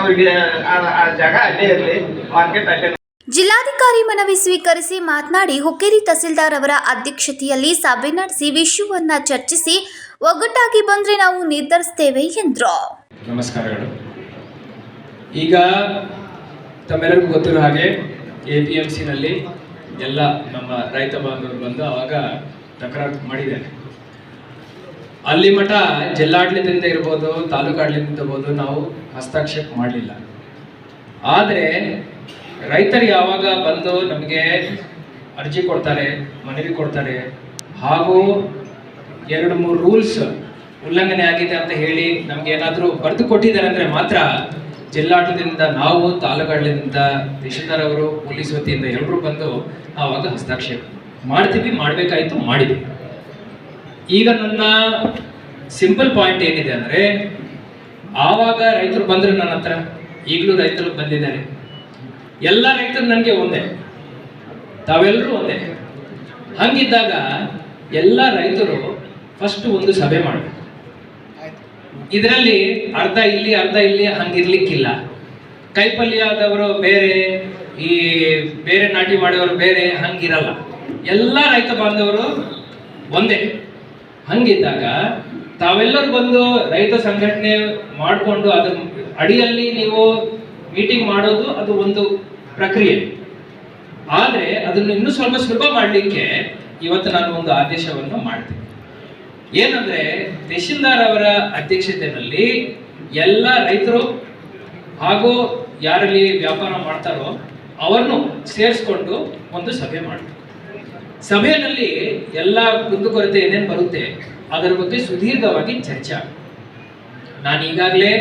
Speaker 15: ಅವ್ರಿಗೆ ಆ ಜಾಗ ಅಲ್ಲೇ ಇರಲಿ, ಮಾರ್ಕೆಟ್ ಅಲ್ಲೇ.
Speaker 1: ಜಿಲ್ಲಾಧಿಕಾರಿ ಮನವಿ ಸ್ವೀಕರಿಸಿ ಮಾತನಾಡಿ, ಹುಕ್ಕೇರಿ ತಹಸೀಲ್ದಾರ್ ಅವರ ಅಧ್ಯಕ್ಷತೆಯಲ್ಲಿ ಸಭೆ ನಡೆಸಿ ವಿಷಯವನ್ನ ಚರ್ಚಿಸಿ ಒಗ್ಗಟ್ಟಾಗಿ ಬಂದ್ರೆ ನಾವು ನಿರ್ಧರಿಸ್ತೇವೆ ಎಂದರು.
Speaker 16: ನಮಸ್ಕಾರಗಳು. ಈಗ ತಮ್ಮೆಲ್ಲರಿಗೂ ಗೊತ್ತಿರೋ ಹಾಗೆ APMCನಲ್ಲಿ ಎಲ್ಲ ನಮ್ಮ ರೈತ ಬಾಂಧವರು ಬಂದು ಆವಾಗ ತಕರಾರು ಮಾಡಿದ್ದಾರೆ. ಅಲ್ಲಿ ಮಠ ಜಿಲ್ಲಾಡಳಿತದಿಂದ ಇರ್ಬೋದು, ತಾಲೂಕು ಆಡಳಿತದಿಂದ ಇರ್ಬೋದು, ನಾವು ಹಸ್ತಕ್ಷೇಪ ಮಾಡಲಿಲ್ಲ. ಆದರೆ ರೈತರು ಯಾವಾಗ ಬಂದು ನಮಗೆ ಅರ್ಜಿ ಕೊಡ್ತಾರೆ, ಮನವಿ ಕೊಡ್ತಾರೆ, ಹಾಗೂ 2-3 ರೂಲ್ಸ್ ಉಲ್ಲಂಘನೆ ಆಗಿದೆ ಅಂತ ಹೇಳಿ ನಮ್ಗೆ ಏನಾದರೂ ಬರೆದು ಕೊಟ್ಟಿದ್ದಾರೆ ಅಂದರೆ ಮಾತ್ರ ಜಿಲ್ಲಾಡಳಿತದಿಂದ ನಾವು, ತಾಲೂಕಾಡಳಿತದಿಂದ, ತಹಶೀಲ್ದಾರ್ ಅವರು, ಪೊಲೀಸ್ ವತಿಯಿಂದ ಎಲ್ಲರೂ ಬಂದು ಆವಾಗ ಹಸ್ತಾಕ್ಷೇಪ ಮಾಡ್ತೀವಿ, ಮಾಡಬೇಕಾಯ್ತು, ಮಾಡಿದ್ವಿ. ಈಗ ನನ್ನ ಸಿಂಪಲ್ ಪಾಯಿಂಟ್ ಏನಿದೆ ಅಂದರೆ, ಆವಾಗ ರೈತರು ಬಂದರು ನನ್ನ ಹತ್ರ, ಈಗಲೂ ರೈತರು ಬಂದಿದ್ದಾರೆ. ಎಲ್ಲ ರೈತರು ನನಗೆ ಒಂದೇ, ತಾವೆಲ್ಲರೂ ಒಂದೇ. ಹಂಗಿದ್ದಾಗ ಎಲ್ಲ ರೈತರು ಫಸ್ಟ್ ಒಂದು ಸಭೆ ಮಾಡಬೇಕು. ಇದರಲ್ಲಿ ಅರ್ಧ ಇಲ್ಲಿ ಹಂಗಿರ್ಲಿಕ್ಕಿಲ್ಲ. ಕೈಪಲ್ಯದವರು ಬೇರೆ, ಈ ಬೇರೆ ನಾಟಿ ಮಾಡೋರು ಬೇರೆ, ಹಂಗಿರಲ್ಲ. ಎಲ್ಲ ರೈತ ಬಾಂಧವರು ಒಂದೇ. ಹಂಗಿದ್ದಾಗ ತಾವೆಲ್ಲರೂ ಬಂದು ರೈತ ಸಂಘಟನೆ ಮಾಡಿಕೊಂಡು ಅದ್ರ ಅಡಿಯಲ್ಲಿ ನೀವು ಮೀಟಿಂಗ್ ಮಾಡೋದು ಅದು ಒಂದು ಪ್ರಕ್ರಿಯೆ. ಆದರೆ ಅದನ್ನು ಇನ್ನೂ ಸ್ವಲ್ಪ ಸುಲಭ ಮಾಡಲಿಕ್ಕೆ ಇವತ್ತು ನಾನು ಒಂದು ಆದೇಶವನ್ನು ಮಾಡ್ತೀನಿ. ಏನಂದ್ರೆ, ತಹಶೀಲ್ದಾರ್ ಅವರ ಅಧ್ಯಕ್ಷತೆಯಲ್ಲಿ ಎಲ್ಲ ರೈತರು ಹಾಗೂ ಯಾರಲ್ಲಿ ವ್ಯಾಪಾರ ಮಾಡ್ತಾರೋ ಅವರನ್ನು ಸೇರಿಸ್ಕೊಂಡು ಒಂದು ಸಭೆ ಮಾಡಬೇಕು. ಸಭೆಯಲ್ಲಿ ಎಲ್ಲ ಕುಂದುಕೊರತೆ ಏನೇನು ಬರುತ್ತೆ ಅದರ ಬಗ್ಗೆ ಸುದೀರ್ಘವಾಗಿ ಚರ್ಚೆ. ನಾನು ಈಗಾಗಲೇ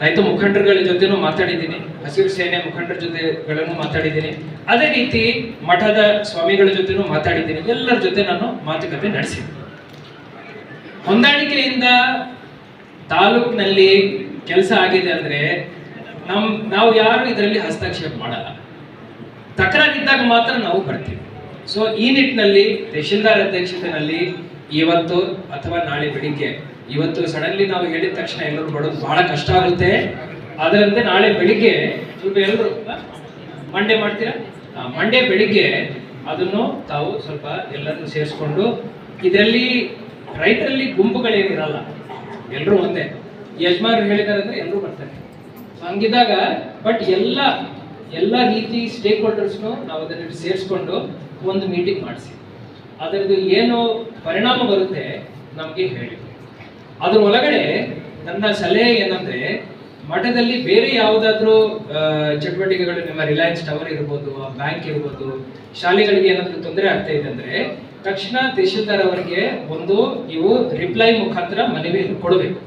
Speaker 16: ರೈತ ಮುಖಂಡರುಗಳ ಜೊತೆನೂ ಮಾತಾಡಿದ್ದೀನಿ, ಹಸಿರು ಸೇನೆ ಮುಖಂಡರ ಜೊತೆಗಳನ್ನು ಮಾತಾಡಿದ್ದೀನಿ, ಅದೇ ರೀತಿ ಮಠದ ಸ್ವಾಮಿಗಳ ಜೊತೆನೂ ಮಾತಾಡಿದ್ದೀನಿ. ಎಲ್ಲರ ಜೊತೆ ನಾನು ಮಾತುಕತೆ ನಡೆಸಿದ್ದೀನಿ. ಹೊಂದಾಣಿಕೆಯಿಂದ ತಾಲೂಕಿನಲ್ಲಿ ಕೆಲಸ ಆಗಿದೆ ಅಂದರೆ ನಾವು ಯಾರು ಇದರಲ್ಲಿ ಹಸ್ತಕ್ಷೇಪ ಮಾಡಲ್ಲ. ತಕರಾರಿದ್ದಾಗ ಮಾತ್ರ ನಾವು ಬರ್ತೀವಿ. ಸೊ ಈ ನಿಟ್ಟಿನಲ್ಲಿ ತಹಶೀಲ್ದಾರ್ ಅಧ್ಯಕ್ಷತೆಯಲ್ಲಿ ಇವತ್ತು ಅಥವಾ ನಾಳೆ ಬೆಳಿಗ್ಗೆ, ಇವತ್ತು ಸಡನ್ಲಿ ನಾವು ಹೇಳಿದ ತಕ್ಷಣ ಎಲ್ಲರೂ ಬರೋದು ಬಹಳ ಕಷ್ಟ ಆಗುತ್ತೆ. ಅದರಂತೆ ನಾಳೆ ಬೆಳಿಗ್ಗೆ ಸ್ವಲ್ಪ ಎಲ್ಲರೂ ಮಂಡೇ ಮಾಡ್ತೀರಾ, ಮಂಡೇ ಬೆಳಿಗ್ಗೆ ಅದನ್ನು ತಾವು ಸ್ವಲ್ಪ ಎಲ್ಲರನ್ನು ಸೇರಿಸ್ಕೊಂಡು, ಇದರಲ್ಲಿ ರೈತರಲ್ಲಿ ಗುಂಪುಗಳೇನಿರಲ್ಲ, ಎಲ್ಲರೂ ಒಂದೇ. ಯಜಮಾನರು ಹೇಳಿದ್ದಾರೆ ಅಂದ್ರೆ ಎಲ್ಲರೂ ಬರ್ತಾರೆ. ಹಂಗಿದಾಗ ಬಟ್ ಎಲ್ಲ ರೀತಿ ಸ್ಟೇಕ್ ಹೋಲ್ಡರ್ಸ್ನು ನಾವು ಅದನ್ನು ಸೇರಿಸ್ಕೊಂಡು ಒಂದು ಮೀಟಿಂಗ್ ಮಾಡಿಸಿ ಅದರದ್ದು ಏನು ಪರಿಣಾಮ ಬರುತ್ತೆ ನಮಗೆ ಹೇಳಿ. ಅದ್ರ ಒಳಗಡೆ ನನ್ನ ಸಲಹೆ ಏನಂದ್ರೆ, ಮಠದಲ್ಲಿ ಬೇರೆ ಯಾವುದಾದ್ರೂ ಚಟುವಟಿಕೆಗಳು, ನಿಮ್ಮ ರಿಲಯನ್ಸ್ ಟವರ್ ಇರ್ಬೋದು, ಬ್ಯಾಂಕ್ ಇರ್ಬೋದು, ಶಾಲೆಗಳಿಗೆ ಏನಾದರೂ ತೊಂದರೆ ಆಗ್ತಾ ಇದೆ ಅಂದ್ರೆ ತಕ್ಷಣ ತಹಶೀಲ್ದಾರ್ ಅವರಿಗೆ ಒಂದು ಇವು ರಿಪ್ಲೈ ಮುಖಾಂತರ ಮನವಿ ಕೊಡಬೇಕು.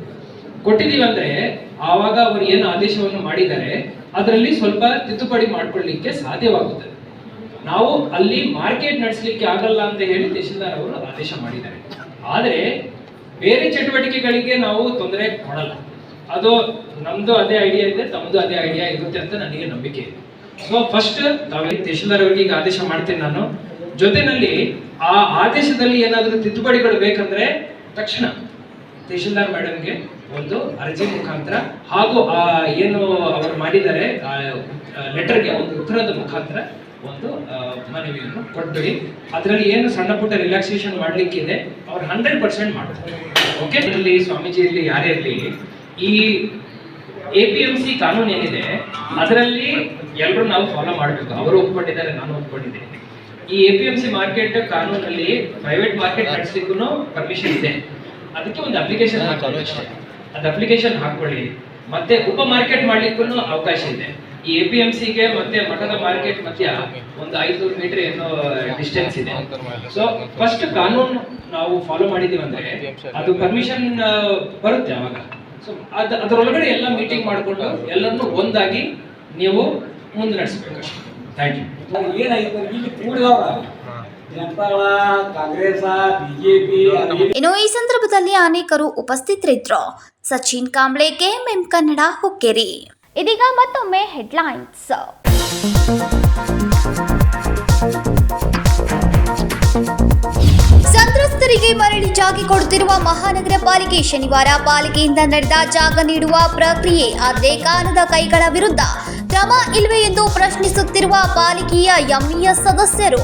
Speaker 16: ಕೊಟ್ಟಿದ್ದೀವಿ ಅಂದ್ರೆ ಆವಾಗ ಅವರು ಏನು ಆದೇಶವನ್ನು ಮಾಡಿದ್ದಾರೆ ಅದರಲ್ಲಿ ಸ್ವಲ್ಪ ತಿದ್ದುಪಡಿ ಮಾಡ್ಕೊಳ್ಳಿಕ್ಕೆ ಸಾಧ್ಯವಾಗುತ್ತದೆ. ನಾವು ಅಲ್ಲಿ ಮಾರ್ಕೆಟ್ ನಡೆಸಲಿಕ್ಕೆ ಆಗಲ್ಲ ಅಂತ ಹೇಳಿ ತಹಶೀಲ್ದಾರ್ ಅವರು ಆದೇಶ ಮಾಡಿದ್ದಾರೆ. ಆದರೆ ಬೇರೆ ಚಟುವಟಿಕೆಗಳಿಗೆ ನಾವು ತೊಂದರೆ ಕೊಡಲ್ಲ. ಅದು ನಮ್ದು ಅದೇ ಐಡಿಯಾ ಇದೆ, ತಮ್ಮದು ಅದೇ ಐಡಿಯಾ ಇರುತ್ತೆ ಅಂತ ನನಗೆ ನಂಬಿಕೆ ಇದೆ. ಸೊ ಫಸ್ಟ್ ತಹಶೀಲ್ದಾರ್ ಅವರಿಗೆ ಈಗ ಆದೇಶ ಮಾಡ್ತೀನಿ ನಾನು. ಜೊತೆನಲ್ಲಿ ಆ ಆದೇಶದಲ್ಲಿ ಏನಾದರೂ ತಿದ್ದುಪಡಿಗಳು ಬೇಕಂದ್ರೆ ತಕ್ಷಣ ತಹಶೀಲ್ದಾರ್ ಮೇಡಮ್ಗೆ ಒಂದು ಅರ್ಜಿ ಮುಖಾಂತರ ಹಾಗೂ ಆ ಏನು ಅವರು ಮಾಡಿದ್ದಾರೆ ಲೆಟರ್ಗೆ ಒಂದು ಉತ್ತರದ ಮುಖಾಂತರ ಒಂದು ಮನವಿಯನ್ನು ಕೊಟ್ಬಿಡಿ. ಅದರಲ್ಲಿ ಏನು ಸಣ್ಣ ಪುಟ್ಟ ರಿಲ್ಯಾಕ್ಸೇಷನ್ ಮಾಡ್ಲಿಕ್ಕಿದೆ ಅವ್ರು 100% ಮಾಡ್ತಾರೆ. ಓಕೆ, ಇದರಲ್ಲಿ ಸ್ವಾಮೀಜಿ ಇರಲಿ ಯಾರೇ ಇರಲಿ, ಈ APMC ಕಾನೂನು ಏನಿದೆ ಅದರಲ್ಲಿ ಎಲ್ಲರೂ ನಾವು ಫಾಲೋ ಮಾಡಬೇಕು. ಅವರು ಒಪ್ಕೊಂಡಿದ್ದಾರೆ, ನಾನು ಒಪ್ಕೊಂಡಿದ್ದೇನೆ. ಈ APMC ಮಾರ್ಕೆಟ್ ಕಾನೂನಲ್ಲಿ ಪ್ರೈವೇಟ್ ಮಾರ್ಕೆಟ್ ನಡೆಸಲಿಕ್ಕೂ ಪರ್ಮಿಷನ್ ಇದೆ. ಅದಕ್ಕೆ ಒಂದು ಅಪ್ಲಿಕೇಶನ್ ಹಾಕೊಳ್ಳಿ, ಅದು ಅಪ್ಲಿಕೇಶನ್ ಹಾಕೊಳ್ಳಿ. ಮತ್ತೆ ಉಪ ಮಾರ್ಕೆಟ್ ಮಾಡ್ಲಿಕ್ಕೂ ಅವಕಾಶ ಇದೆ. ಈ APMCಗೆ ಮತ್ತೆ ಮಠದ ಮಾರ್ಕೆಟ್ ಮಧ್ಯ ಒಂದು 500 ಮೀಟರ್ ಏನೋ ಡಿಸ್ಟೆನ್ಸ್ ಇದೆ. ಸೊ ಫಸ್ಟ್ ಕಾನೂನು ನಾವು ಫಾಲೋ ಮಾಡಿದೀವಿ ಅಂದ್ರೆ ಅದು ಪರ್ಮಿಷನ್ ಬರುತ್ತೆ ಅವಾಗ. ಸೊ ಅದರೊಳಗಡೆ ಎಲ್ಲ ಮೀಟಿಂಗ್ ಮಾಡಿಕೊಂಡು ಎಲ್ಲರನ್ನು ಒಂದಾಗಿ ನೀವು ಮುಂದೆ ನಡೆಸಬೇಕು. Thank you.
Speaker 13: ಏನಾಯ್ತು ಇಲ್ಲಿ ಕೂಡಿದವ್ರ ಜನತಾದಳ, ಕಾಂಗ್ರೆಸ್, ಬಿಜೆಪಿ.
Speaker 1: ಇನ್ನು ಈ ಸಂದರ್ಭದಲ್ಲಿ ಅನೇಕರು ಉಪಸ್ಥಿತರಿದ್ದರು. ಸಚಿನ್ ಕಾಂಬ್ಳೆ, KMM ಕನ್ನಡ, ಹುಕ್ಕೇರಿ. ಇದೀಗ ಮತ್ತೊಮ್ಮೆ ಹೆಡ್ಲೈನ್ಸ್. ಸಂತ್ರಸ್ತರಿಗೆ ಮರಳಿ ಜಾಗ ಕೊಡುತ್ತಿರುವ ಮಹಾನಗರ ಪಾಲಿಕೆ. ಶನಿವಾರ ಪಾಲಿಕೆಯಿಂದ ನಡೆದ ಜಾಗ ನೀಡುವ ಪ್ರಕ್ರಿಯೆ ಅದೇ ಕಾಲದ ಕೈಗಳ ವಿರುದ್ಧ ಕ್ರಮ ಇಲ್ವೇ ಎಂದು ಪ್ರಶ್ನಿಸುತ್ತಿರುವ ಪಾಲಿಕೆಯ ಎಂಇಎಸ್ ಸದಸ್ಯರು.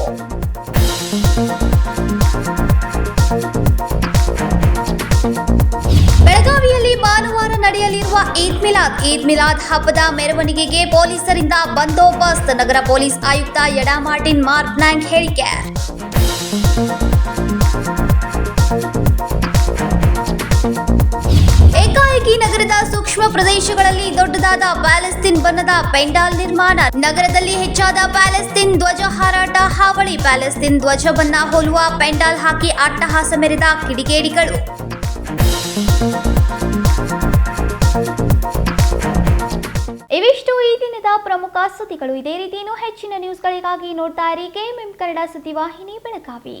Speaker 1: ಬೆಳಗಾವಿಯಲ್ಲಿ ಭಾನುವಾರ ನಡೆಯಲಿರುವ ಈದ್ ಮಿಲಾದ್ ಹಬ್ಬದ ಮೆರವಣಿಗೆಗೆ ಪೊಲೀಸರಿಂದ ಬಂದೋಬಸ್ತ್. ನಗರ ಪೊಲೀಸ್ ಆಯುಕ್ತ ಯಡಾ ಮಾರ್ಟಿನ್ ಮಾರ್ಕ್ನಾಂಗ್ ಹೇಳಿಕೆ. ಏಕಾಏಕಿ ನಗರದ ಸೂಕ್ಷ್ಮ ಸೂಕ್ಷ್ಮ ಪ್ರದೇಶಗಳಲ್ಲಿ ದೊಡ್ಡದಾದ ಪ್ಯಾಲೆಸ್ತೀನ್ ಬಣ್ಣದ ಪೆಂಡಾಲ್ ನಿರ್ಮಾಣ. ನಗರದಲ್ಲಿ ಹೆಚ್ಚಾದ ಪ್ಯಾಲೆಸ್ತೀನ್ ಧ್ವಜ ಹಾರಾಟ ಹಾವಳಿ. ಪ್ಯಾಲೆಸ್ತೀನ್ ಧ್ವಜವನ್ನ ಹೋಲುವ ಪೆಂಡಾಲ್ ಹಾಕಿ ಅಟ್ಟಹಾಸ ಮೆರೆದ ಕಿಡಿಗೇಡಿಗಳು. ಇವಿಷ್ಟು ಈ ದಿನದ ಪ್ರಮುಖ ಸುದ್ದಿಗಳು. ಇದೇ ರೀತಿ ಇನ್ನೂ ಹೆಚ್ಚಿನ ನ್ಯೂಸ್ಗಳಿಗಾಗಿ ನೋಡ್ತಾ ಇರಿ KMM ಕನ್ನಡ ಸುದ್ದಿವಾಹಿನಿ ಬೆಳಗಾವಿ.